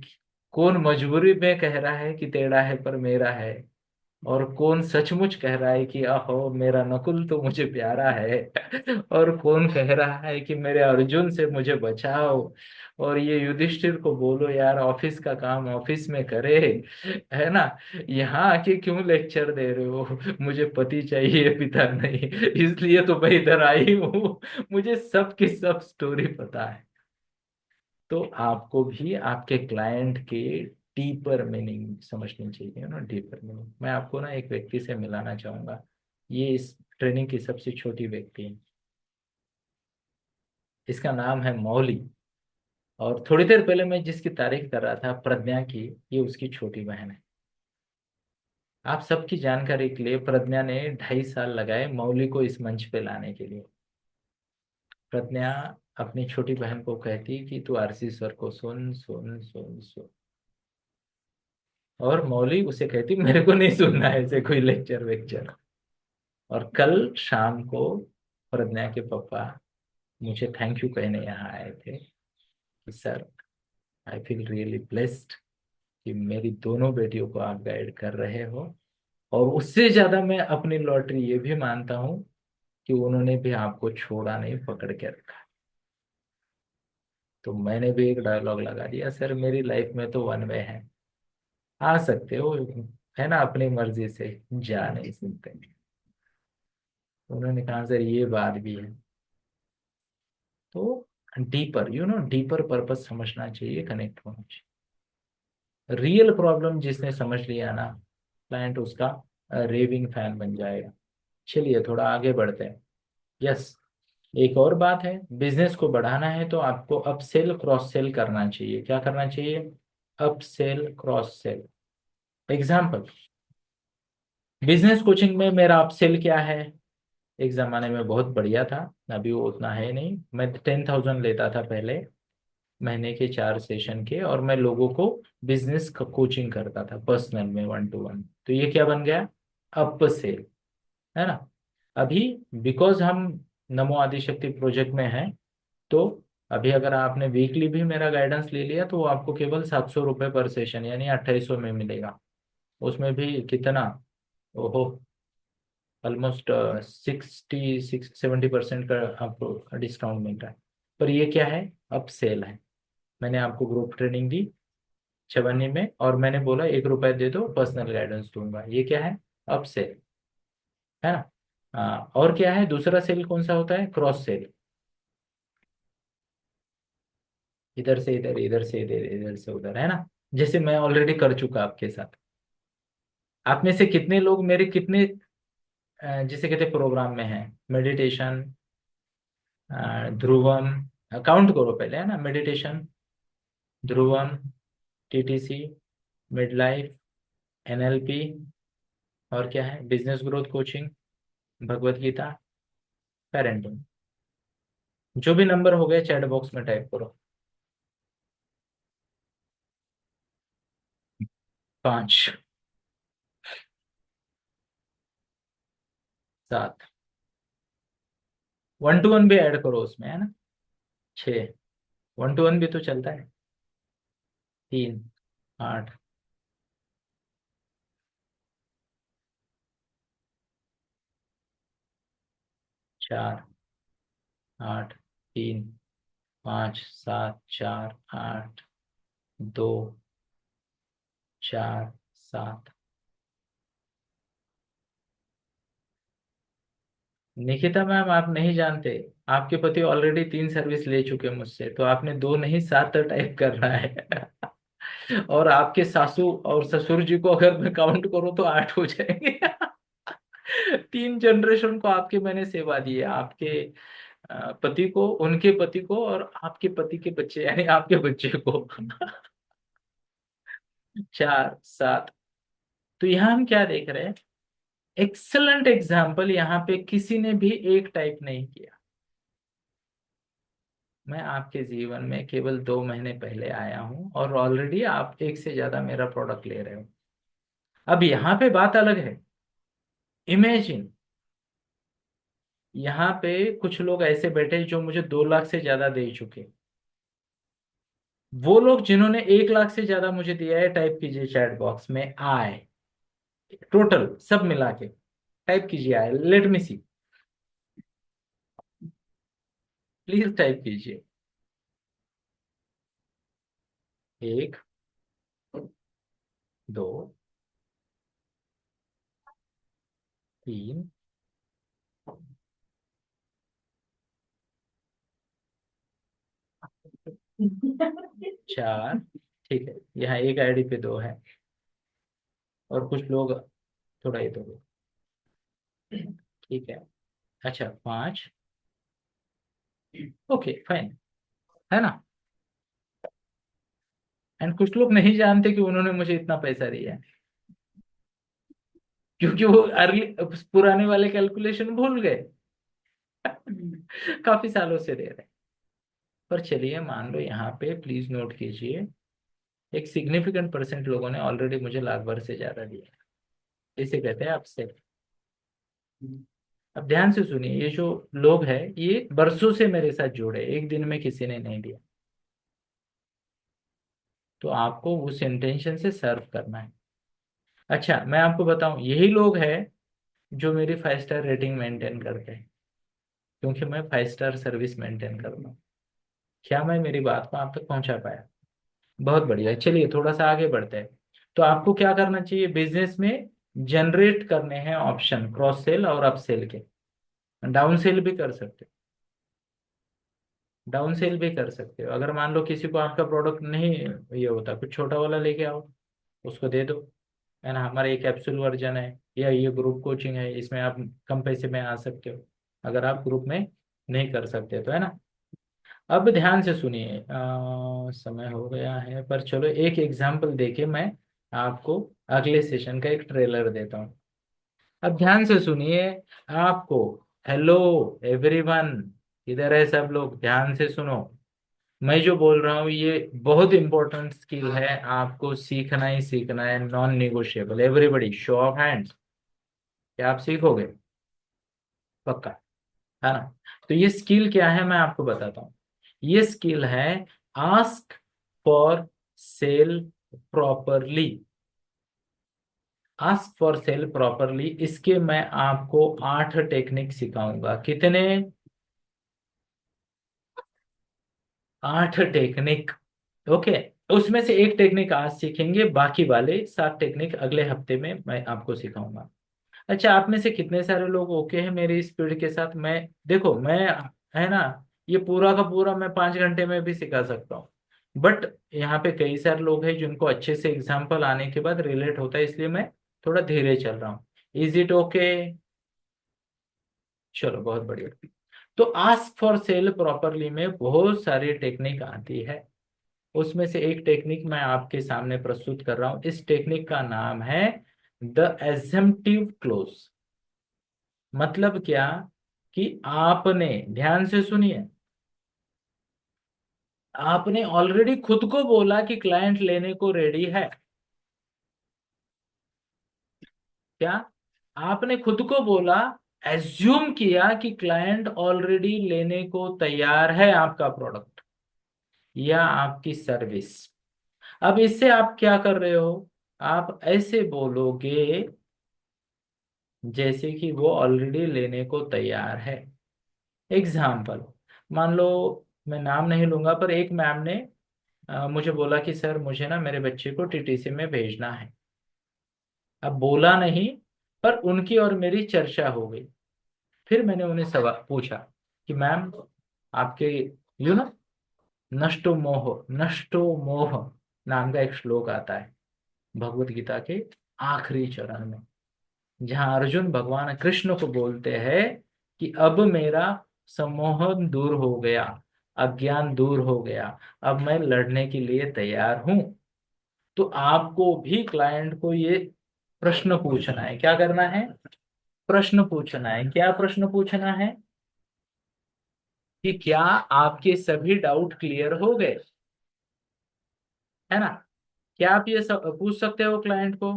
कौन मजबूरी में कह रहा है कि टेढ़ा है पर मेरा है, और कौन सचमुच कह रहा है कि आहो मेरा नकुल तो मुझे प्यारा है और कौन कह रहा है कि मेरे अर्जुन से मुझे बचाओ, और ये युधिष्ठिर को बोलो यार ऑफिस का काम ऑफिस में करे। है ना, यहाँ आके क्यों लेक्चर दे रहे हो, मुझे पति चाहिए पिता नहीं, इसलिए तो मैं इधर आई हूँ। मुझे सबकी सब स्टोरी पता है। तो आपको भी आपके क्लाइंट के डीपर मीनिंग समझनी चाहिए ना, डीपर मीनिंग। मैं आपको ना एक व्यक्ति से मिलाना चाहूंगा, ये इस ट्रेनिंग की सबसे छोटी व्यक्ति है। इसका नाम है मौली। और थोड़ी देर पहले मैं जिसकी तारीफ कर रहा था प्रज्ञा की, ये उसकी छोटी बहन है। आप सबकी जानकारी के लिए, प्रज्ञा ने 2.5 साल लगाए मौली को इस मंच पे लाने के लिए। प्रज्ञा अपनी छोटी बहन को कहती कि तू आरसी सर को सुन सुन सुन सुन, और मौली उसे कहती मेरे को नहीं सुनना है ऐसे कोई लेक्चर वेक्चर। और कल शाम को प्रज्ञा के पापा मुझे थैंक यू कहने यहाँ आए थे कि sir I feel really blessed कि मेरी दोनों बेटियों को आप गाइड कर रहे हो, और उससे ज्यादा मैं अपनी लॉटरी ये भी मानता हूँ कि उन्होंने भी आपको छोड़ा नहीं, पकड़ के रखा। तो मैंने भी एक डायलॉग लगा दिया, सर मेरी लाइफ में तो वन वे है, आ सकते हो, है ना, अपनी मर्जी से जा नहीं सकते। उन्होंने कहा सर ये बात भी है। तो डीपर डीपर पर्पस समझना चाहिए, कनेक्ट होना चाहिए। रियल प्रॉब्लम जिसने समझ लिया ना, क्लाइंट उसका रेविंग फैन बन जाएगा। चलिए थोड़ा आगे बढ़ते हैं। यस, एक और बात है, बिजनेस को बढ़ाना है तो आपको अप सेल क्रॉस सेल करना चाहिए। क्या करना चाहिए? Up sell cross sell. Example, business coaching में मेरा अप सेल क्या है? एक जमाने में बहुत बढ़िया था, अभी वो उतना है नहीं। मैं 10,000 लेता था पहले, महीने के 4 सेशन के, और मैं लोगों को बिजनेस का कोचिंग करता था पर्सनल में 1 to 1। तो ये क्या बन गया? अप सेल, है ना। अभी बिकॉज हम नमो आदिशक्ति प्रोजेक्ट में हैं, तो अभी अगर आपने वीकली भी मेरा गाइडेंस ले लिया तो वो आपको केवल 700 रुपये पर सेशन यानी 2800 में मिलेगा। उसमें भी कितना, ओहो, ऑलमोस्ट 60-70% का आपको डिस्काउंट मिल रहा है। पर ये क्या है, अप सेल है। मैंने आपको ग्रुप ट्रेनिंग दी 56 में, और मैंने बोला 1 रुपए दे दो पर्सनल गाइडेंस दूंगा, ये क्या है, अप सेल, है ना। और क्या है, दूसरा सेल कौन सा होता है, क्रॉस सेल। इधर से इधर, इधर से इधर, इधर से उधर, है ना। जैसे मैं ऑलरेडी कर चुका आपके साथ। आप में से कितने लोग मेरे कितने जिसे कहते प्रोग्राम में हैं, मेडिटेशन, ध्रुवम, काउंट करो पहले, है ना, meditation, Dhruvam, TTC, mid life, NLP, और क्या है, business growth coaching, Bhagavad Gita, parenting. जो भी नंबर हो गए चैट बॉक्स में टाइप करो। 5, 7, 1-to-1 भी ऐड करो उसमें, है ना। 6, 1-to-1 भी तो चलता है। 3, 8, 4, 8, 3, 5, 7, 4, 8, 2, 4, 7। निकिता मैम, आप नहीं जानते, आपके पति ऑलरेडी 3 सर्विस ले चुके हैं मुझसे, तो आपने 2 नहीं 7 टाइप कर रहा है। और आपके सासू और ससुर जी को अगर मैं काउंट करूं तो 8 हो जाएंगे। 3 जनरेशन को आपके मैंने सेवा दी है, आपके पति को, उनके पति को, और आपके पति के बच्चे यानी आपके बच्चे को। 4, 7। तो यहाँ हम क्या देख रहे हैं, एक्सलेंट एग्जाम्पल, यहाँ पे किसी ने भी एक टाइप नहीं किया। मैं आपके जीवन में केवल 2 महीने पहले आया हूं और ऑलरेडी आप एक से ज्यादा मेरा प्रोडक्ट ले रहे हो। अब यहाँ पे बात अलग है। इमेजिन, यहाँ पे कुछ लोग ऐसे बैठे जो मुझे 2 लाख से ज्यादा दे चुके। वो लोग जिन्होंने 1 लाख से ज्यादा मुझे दिया है, टाइप कीजिए चैट बॉक्स में आए, टोटल सब मिला के टाइप कीजिए आए, let me see, please type कीजिए। 1, 2, 3, 4, ठीक है, यहाँ एक आईडी पे 2 है, और कुछ लोग थोड़ा इधर, ठीक है। अच्छा, 5, ओके फाइन, है ना। एंड कुछ लोग नहीं जानते कि उन्होंने मुझे इतना पैसा दिया है, क्योंकि वो अर्ली पुराने वाले कैलकुलेशन भूल गए। काफी सालों से दे रहे हैं। पर चलिए मान लो यहाँ पे प्लीज नोट कीजिए, एक सिग्निफिकेंट परसेंट लोगों ने ऑलरेडी मुझे लाख भर से ज्यादा दिया है। इसे कहते हैं आपसे। अब ध्यान से सुनिए, ये जो लोग हैं ये बरसों से मेरे साथ जुड़े, एक दिन में किसी ने नहीं दिया। तो आपको उस इंटेंशन से सर्व करना है। अच्छा, मैं आपको बताऊं, यही लोग हैं जो मेरी 5 स्टार रेटिंग मेंटेन करते हैं, क्योंकि मैं 5 स्टार सर्विस मेंटेन करता हूँ। क्या मैं मेरी बात को आप तक पहुंचा पाया? बहुत बढ़िया, चलिए थोड़ा सा आगे बढ़ते हैं। तो आपको क्या करना चाहिए बिजनेस में, जनरेट करने हैं ऑप्शन क्रॉस सेल और अप सेल के। डाउन सेल भी कर सकते हो, डाउन सेल भी कर सकते हो। अगर मान लो किसी को आपका प्रोडक्ट नहीं ये होता, कुछ छोटा वाला लेके आओ, उसको दे दो, है ना। हमारा ये कैप्सूल वर्जन है या ये ग्रुप कोचिंग है, इसमें आप कम पैसे में आ सकते हो, अगर आप ग्रुप में नहीं कर सकते तो, है ना। अब ध्यान से सुनिए, समय हो गया है, पर चलो एक एग्जांपल देके मैं आपको अगले सेशन का एक ट्रेलर देता हूँ। अब ध्यान से सुनिए आपको, हेलो एवरीवन, इधर है सब लोग, ध्यान से सुनो। मैं जो बोल रहा हूँ ये बहुत इंपॉर्टेंट स्किल है, आपको सीखना ही सीखना है, non negotiable. Everybody show off hands. क्या आप सीखोगे? पक्का, है ना? तो ये स्किल क्या है मैं आपको बताता हूँ। ये स्किल है ask for sale properly. Ask for sale properly, इसके मैं आपको 8 टेक्निक सिखाऊंगा। कितने? 8 टेक्निक। ओके। उसमें से एक टेक्निक आज सीखेंगे, बाकी वाले 7 टेक्निक अगले हफ्ते में मैं आपको सिखाऊंगा। अच्छा, आप में से कितने सारे लोग ओके हैं मेरी स्पीड के साथ? मैं, देखो मैं, है ना, ये पूरा का पूरा मैं 5 घंटे में भी सिखा सकता हूँ, बट यहाँ पे कई सारे लोग हैं जिनको अच्छे से एग्जाम्पल आने के बाद रिलेट होता है, इसलिए मैं थोड़ा धीरे चल रहा हूँ। Is it okay? चलो, बहुत बढ़िया। तो आस्क फॉर सेल प्रॉपरली में बहुत सारी टेक्निक आती है। उसमें से एक टेक्निक मैं आपके सामने प्रस्तुत कर रहा हूं। इस टेक्निक का नाम है द एजम्पटिव क्लोज। मतलब क्या? कि आपने, ध्यान से सुनिए, आपने ऑलरेडी खुद को बोला कि क्लाइंट लेने को रेडी है। क्या? आपने खुद को बोला, एज्यूम किया कि क्लाइंट ऑलरेडी लेने को तैयार है आपका प्रोडक्ट या आपकी सर्विस। अब इससे आप क्या कर रहे हो? आप ऐसे बोलोगे जैसे कि वो ऑलरेडी लेने को तैयार है। एग्जाम्पल, मान लो, मैं नाम नहीं लूंगा, पर एक मैम ने मुझे बोला कि सर मुझे ना मेरे बच्चे को टीटीसी में भेजना है। अब बोला नहीं, पर उनकी और मेरी चर्चा हो गई। फिर मैंने उन्हें सवाल पूछा कि मैम, आपके ना नष्टो मोह नाम का एक श्लोक आता है भगवत गीता के आखिरी चरण में, जहां अर्जुन भगवान कृष्ण को बोलते हैं कि अब मेरा सम्मोहन दूर हो गया, अज्ञान दूर हो गया, अब मैं लड़ने के लिए तैयार हूं। तो आपको भी क्लाइंट को ये प्रश्न पूछना है। क्या करना है? प्रश्न पूछना है। क्या प्रश्न पूछना है? कि क्या आपके सभी डाउट क्लियर हो गए? है ना? क्या आप ये सब पूछ सकते हो क्लाइंट को?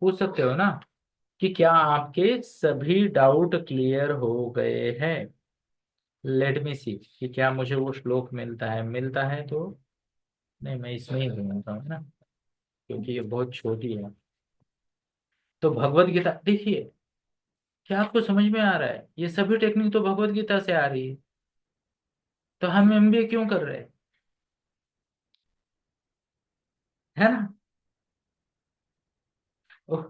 पूछ सकते हो ना कि क्या आपके सभी डाउट क्लियर हो गए हैं? लेट मी सी कि क्या मुझे वो श्लोक मिलता है। मिलता है तो, नहीं, मैं इसमें ही ढूंढता हूँ ना, क्योंकि ये बहुत छोटी है। तो भगवत गीता देखिए, क्या आपको समझ में आ रहा है? ये सभी टेक्निक तो भगवत गीता से आ रही है, तो हम एमबीए क्यों कर रहे हैं? है ना? ओह,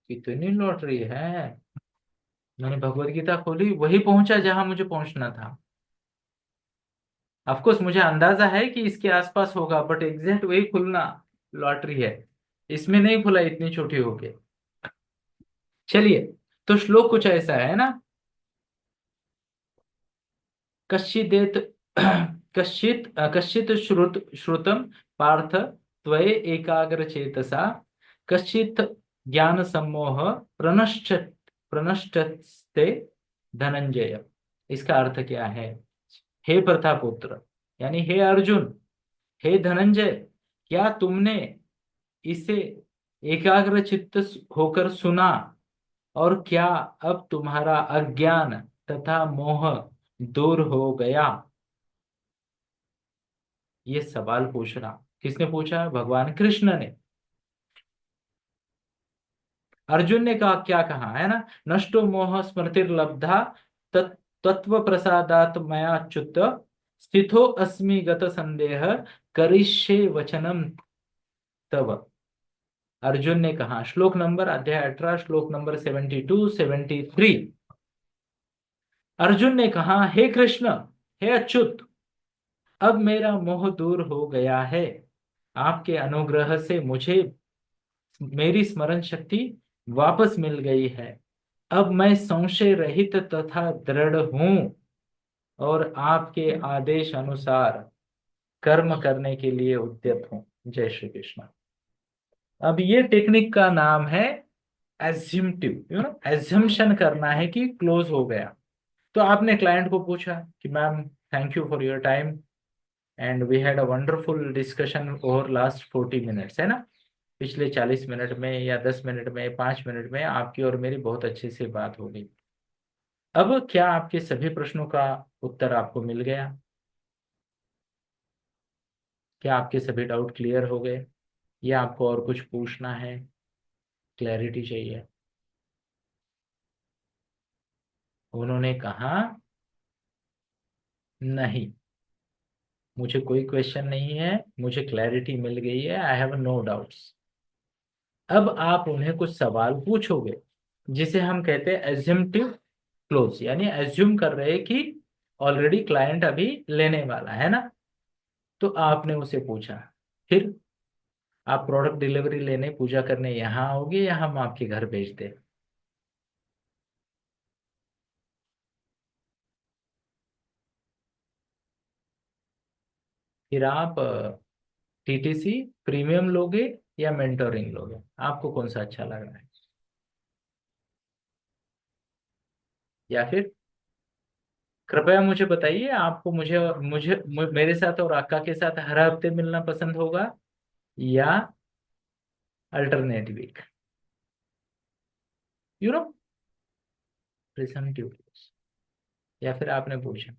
कितनी लॉटरी है। मैंने भगवत गीता खोली, वही पहुंचा जहां मुझे पहुंचना था। ऑफ कोर्स मुझे अंदाजा है कि इसके आसपास होगा, बट एग्जैक्ट वही खुलना लॉटरी है। इसमें नहीं खुला इतनी छोटी होके। चलिए, तो श्लोक कुछ ऐसा है ना, कश्चिदेत कश्चित श्रुतम पार्थ त्वये एकाग्र चेतसा कश्चित ज्ञान सम्मोह प्रनश्च प्रनश्चस्ते धनंजय। इसका अर्थ क्या है? हे प्रथापुत्र, यानी हे अर्जुन, हे धनंजय, क्या तुमने इसे एकाग्र चित्त होकर सुना? और क्या अब तुम्हारा अज्ञान तथा मोह दूर हो गया? ये सवाल पूछना किसने पूछा? भगवान कृष्ण ने। अर्जुन ने कहा, क्या कहा है ना, नष्टो मोह स्मृतिर्लब्धा तत्व प्रसादात मयाच्युत स्थितो अस्मि गत संदेह करिष्ये वचनम तव। अर्जुन ने कहा, श्लोक नंबर, अध्याय 18, श्लोक नंबर 72-73। अर्जुन ने कहा, हे कृष्ण, हे अच्युत, अब मेरा मोह दूर हो गया है। आपके अनुग्रह से मुझे मेरी स्मरण शक्ति वापस मिल गई है। अब मैं संशय रहित तथा दृढ़ हूं और आपके आदेश अनुसार कर्म करने के लिए उद्यत हूं। जय श्री कृष्ण। अब ये टेक्निक का नाम है एज्यूमटिव, एज्यूमशन करना है कि क्लोज हो गया। तो आपने क्लाइंट को पूछा कि ma'am, thank you for your time, and we had a wonderful discussion over last 40 minutes, है ना। पिछले 40 मिनट में या 10 मिनट में 5 मिनट में आपकी और मेरी बहुत अच्छे से बात हो गई। अब क्या आपके सभी प्रश्नों का उत्तर आपको मिल गया? क्या आपके सभी डाउट क्लियर हो गए, या आपको और कुछ पूछना है, क्लैरिटी चाहिए? उन्होंने कहा नहीं, मुझे कोई क्वेश्चन नहीं है, मुझे क्लैरिटी मिल गई है, आई हैव नो डाउट्स। अब आप उन्हें कुछ सवाल पूछोगे, जिसे हम कहते हैं एज्यूमटिव क्लोज, यानी एज्यूम कर रहे हैं कि ऑलरेडी क्लाइंट अभी लेने वाला है ना। तो आपने उसे पूछा, फिर आप प्रोडक्ट डिलीवरी लेने पूजा करने यहाँ आओगे या हम आपके घर भेज दें? फिर आप टीटीसी प्रीमियम लोगे या मेंटोरिंग लोगे? आपको कौन सा अच्छा लग रहा है? या फिर कृपया मुझे बताइए, आपको मुझे मुझे मेरे साथ और आका के साथ हर हफ्ते मिलना पसंद होगा, या अल्टरनेट वीक, यू नो, प्रेजेंटिव, या फिर आपने पूछा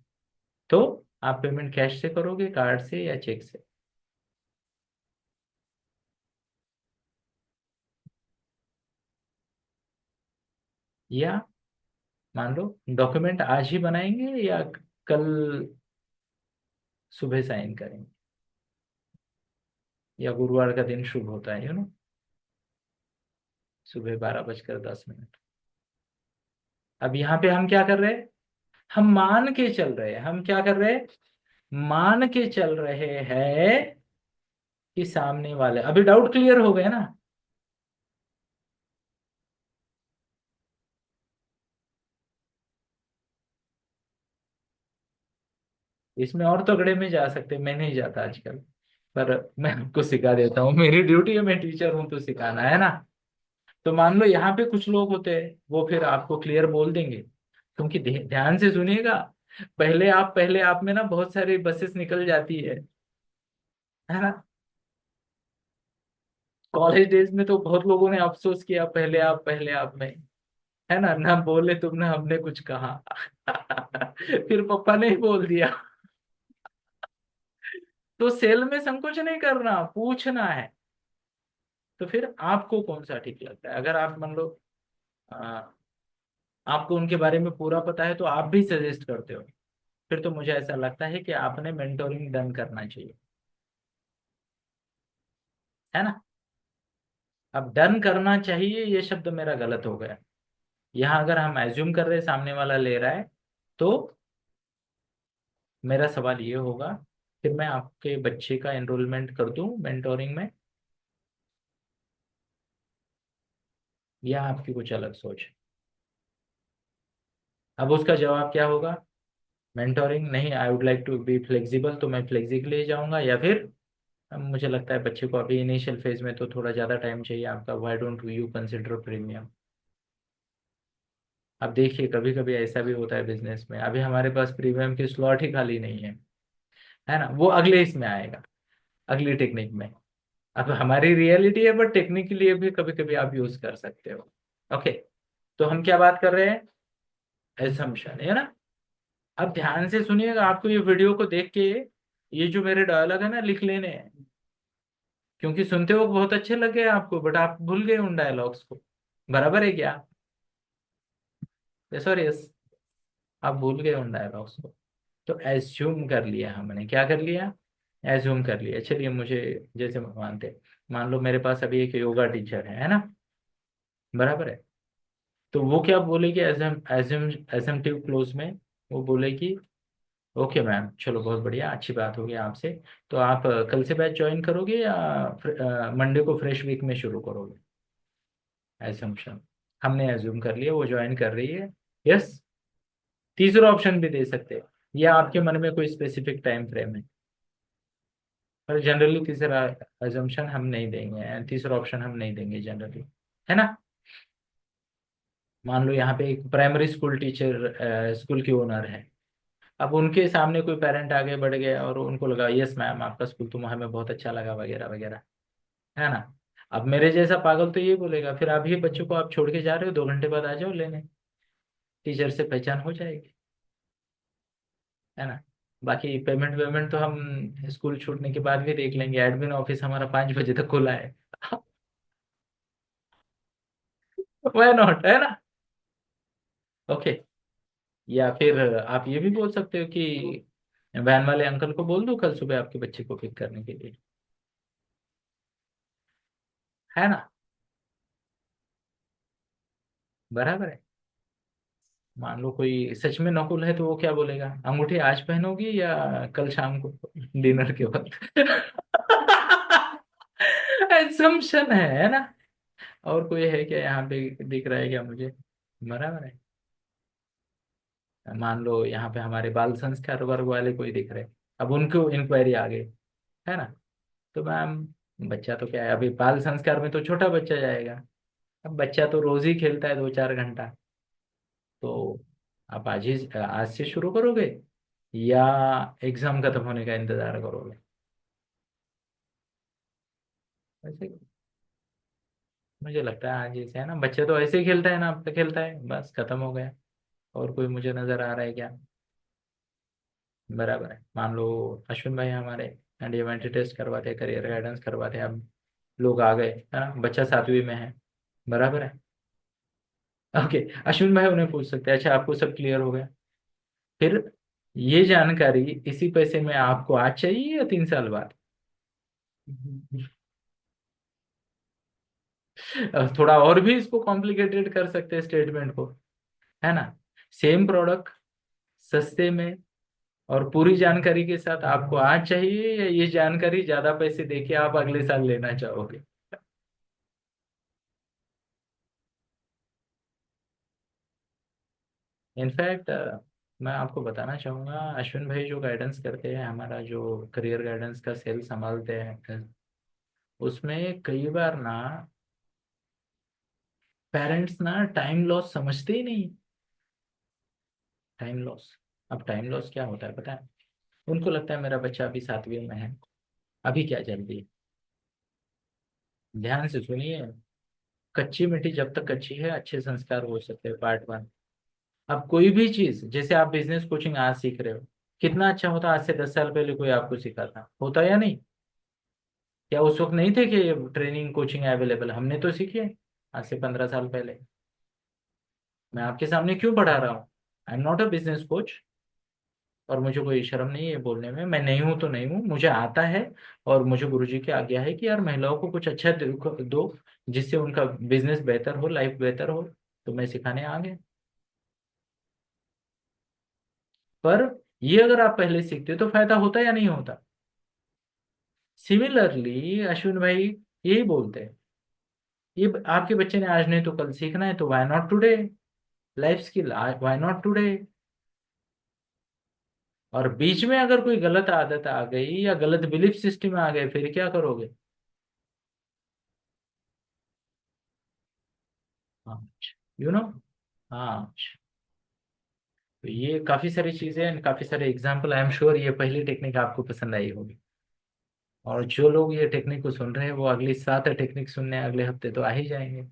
तो आप पेमेंट कैश से करोगे, कार्ड से या चेक से? या मान लो डॉक्यूमेंट आज ही बनाएंगे या कल सुबह साइन करेंगे, या गुरुवार का दिन शुभ होता है, सुबह 12:10। अब यहाँ पे हम क्या कर रहे हैं? हम मान के चल रहे हैं, हम क्या कर रहे हैं? मान के चल रहे हैं कि सामने वाले, अभी डाउट क्लियर हो गए ना? इसमें और तगड़े में जा सकते, मैं नहीं जाता आजकल, पर मैं आपको सिखा देता हूँ, मेरी ड्यूटी है, मैं टीचर हूँ तो सिखाना है ना। तो मान लो यहाँ पे कुछ लोग होते हैं, वो फिर आपको क्लियर बोल देंगे, क्योंकि ध्यान से सुनिएगा। पहले आप में ना बहुत सारी बसेस निकल जाती है ना। कॉलेज डेज में तो बहुत लोगों ने अफसोस किया, पहले आप में, है ना, ना बोले तुम ना हमने कुछ कहा। फिर पापा ने ही बोल दिया। तो सेल में संकोच नहीं करना, पूछना है। तो फिर आपको कौन सा ठीक लगता है? अगर आप मान लो आ, आपको उनके बारे में पूरा पता है तो आप भी सजेस्ट करते हो, फिर तो मुझे ऐसा लगता है कि आपने मेंटोरिंग डन करना चाहिए, है ना। अब डन करना चाहिए ये शब्द मेरा गलत हो गया। यहाँ अगर हम एज्यूम कर रहे हैं सामने वाला ले रहा है, तो मेरा सवाल ये होगा, फिर मैं आपके बच्चे का एनरोलमेंट कर दूं मेंटोरिंग में, या आपकी कुछ अलग सोच है? अब उसका जवाब क्या होगा? मेंटोरिंग नहीं, I would like to be flexible, तो मैं फ्लेक्सिबली जाऊंगा। या फिर मुझे लगता है बच्चे को अभी इनिशियल फेज में तो थोड़ा ज़्यादा टाइम चाहिए आपका, why don't you consider premium? अब देखिए, कभी कभी ऐसा भी होता है बिजनेस में, अभी हमारे पास प्रीमियम की स्लॉट ही खाली नहीं है ना, वो अगले इसमें आएगा, अगली टेक्निक में। अब हमारी रियलिटी है, बट टेक्निक के लिए भी कभी कभी आप यूज कर सकते हो। ओके, तो हम क्या बात कर रहे हैं? एजम्पशन, है ना। अब ध्यान से सुनिएगा, आपको ये वीडियो को देख के ये जो मेरे डायलॉग है ना लिख लेने हैं, क्योंकि सुनते हो बहुत अच्छे लगे आपको, बट आप भूल गए उन डायलॉग्स को। बराबर है क्या? यस और यस, आप भूल गए उन डायलॉग्स को। तो एज्यूम कर लिया हमने, क्या कर लिया? एज्यूम कर लिया। चलिए, मुझे जैसे मानते, मान लो मेरे पास अभी एक योगा टीचर है ना, बराबर है। तो वो क्या बोलेगी एजम एजम एजम्पटिव क्लोज में? वो बोलेगी ओके मैम, चलो बहुत बढ़िया, अच्छी बात होगी आपसे। तो आप कल से बैच ज्वाइन करोगे या मंडे को फ्रेश वीक में शुरू करोगे? एजम्पशन, हमने एज्यूम कर लिया वो ज्वाइन कर रही है। यस। तीसरा ऑप्शन भी दे सकते हैं, या आपके मन में कोई स्पेसिफिक टाइम फ्रेम है, पर जनरली तीसरा एजम्पशन हम नहीं देंगे, तीसरा ऑप्शन हम नहीं देंगे जनरली, है ना। मान लो यहाँ पे एक प्राइमरी स्कूल टीचर, स्कूल की ओनर है, अब उनके सामने कोई पेरेंट आगे बढ़ गए और उनको लगा यस मैम आपका स्कूल तो हमें बहुत अच्छा लगा वगैरह वगैरह, है ना। अब मेरे जैसा पागल तो ये बोलेगा फिर आप ही बच्चों को आप छोड़ के जा रहे हो, 2 घंटे बाद आ जाओ लेने, टीचर से पहचान हो जाएगी, है ना। बाकी पेमेंट वेमेंट तो हम स्कूल छूटने के बाद भी देख लेंगे, एडमिन ऑफिस हमारा 5 बजे तक खुला है। वाई नॉट, है ना। ओके। या फिर आप ये भी बोल सकते हो कि वैन वाले अंकल को बोल दो कल सुबह आपके बच्चे को पिक करने के लिए, है ना। बराबर है। मान लो कोई सच में नकुल है तो वो क्या बोलेगा, अंगूठी आज पहनोगी या कल शाम को डिनर के वक्त। एसम्पशन है ना। और कोई है क्या यहाँ पे दिख रहा है क्या मुझे। बराबर है। मान लो यहाँ पे हमारे बाल संस्कार वर्ग वाले कोई दिख रहे, अब उनको इंक्वायरी आ गई, है ना। तो मैम बच्चा तो क्या है, अभी बाल संस्कार में तो छोटा बच्चा जाएगा, अब बच्चा तो रोज ही खेलता है 2-4 घंटा, तो आप आज से शुरू करोगे या एग्जाम खत्म होने का इंतजार करोगे। वैसे मुझे लगता है आज जैसे है ना, बच्चे तो ऐसे ही खेलता है ना, अब तक खेलता है बस खत्म हो गया। और कोई मुझे नजर आ रहा है क्या। बराबर है। मान लो अश्विन भाई हमारे एंटी टेस्ट करवाते, करियर गाइडेंस करवाते, अब लोग आ गए, है ना, बच्चा 7वीं में है। बराबर है। ओके। अश्विन भाई उन्हें पूछ सकते हैं अच्छा आपको सब क्लियर हो गया, फिर ये जानकारी इसी पैसे में आपको आज चाहिए या 3 साल बाद। अब थोड़ा और भी इसको कॉम्प्लिकेटेड कर सकते हैं स्टेटमेंट को, है ना। सेम प्रोडक्ट सस्ते में और पूरी जानकारी के साथ आपको आज चाहिए या ये जानकारी ज्यादा पैसे देके आप अगले साल लेना चाहोगे। इनफैक्ट मैं आपको बताना चाहूंगा अश्विन भाई जो गाइडेंस करते हैं, हमारा जो करियर गाइडेंस का सेल संभालते हैं, उसमें कई बार ना पेरेंट्स ना टाइम लॉस समझते ही नहीं। टाइम लॉस, अब टाइम लॉस क्या होता है पता है, उनको लगता है मेरा बच्चा अभी 7वीं में है, अभी क्या जल्दी है। ध्यान से सुनिए, कच्ची मिट्टी जब तक कच्ची है अच्छे संस्कार हो सकते हैं, पार्ट 1। अब कोई भी चीज जैसे आप बिजनेस कोचिंग आज सीख रहे हो, कितना अच्छा होता आज से 10 साल पहले कोई आपको सिखाता होता या नहीं। क्या उस वक्त नहीं थे कि ट्रेनिंग कोचिंग अवेलेबल, हमने तो सीखी है आज से 15 साल पहले। मैं आपके सामने क्यों पढ़ा रहा हूँ, I am not a business coach, और मुझे कोई शर्म नहीं है बोलने में, मैं नहीं हूं तो नहीं हूँ, मुझे आता है। और मुझे गुरुजी की आज्ञा है कि यार महिलाओं को कुछ अच्छा दो जिससे उनका बिजनेस बेहतर हो, लाइफ बेहतर हो, तो मैं सिखाने आ गया। पर ये अगर आप पहले सीखते तो फायदा होता या नहीं होता। सिमिलरली अश्विन भाई यही बोलते हैं, ये आपके बच्चे ने आज नहीं तो कल सीखना है, तो why not today, life skill why not today. और बीच में अगर कोई गलत आदत आ गई या गलत बिलीफ सिस्टम आ गए फिर क्या करोगे। हाँ, यू नो। हाँ, तो ये काफी सारी चीजें हैं, काफी सारे एग्जाम्पल, आई एम श्योर ये पहली टेक्निक आपको पसंद आई होगी। और जो लोग ये टेक्निक को सुन रहे हैं वो अगली 7 टेक्निक सुनने अगले हफ्ते तो आ ही जाएंगे।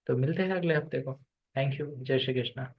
तो मिलते हैं अगले हफ्ते को। Thank you. जय श्री कृष्णा।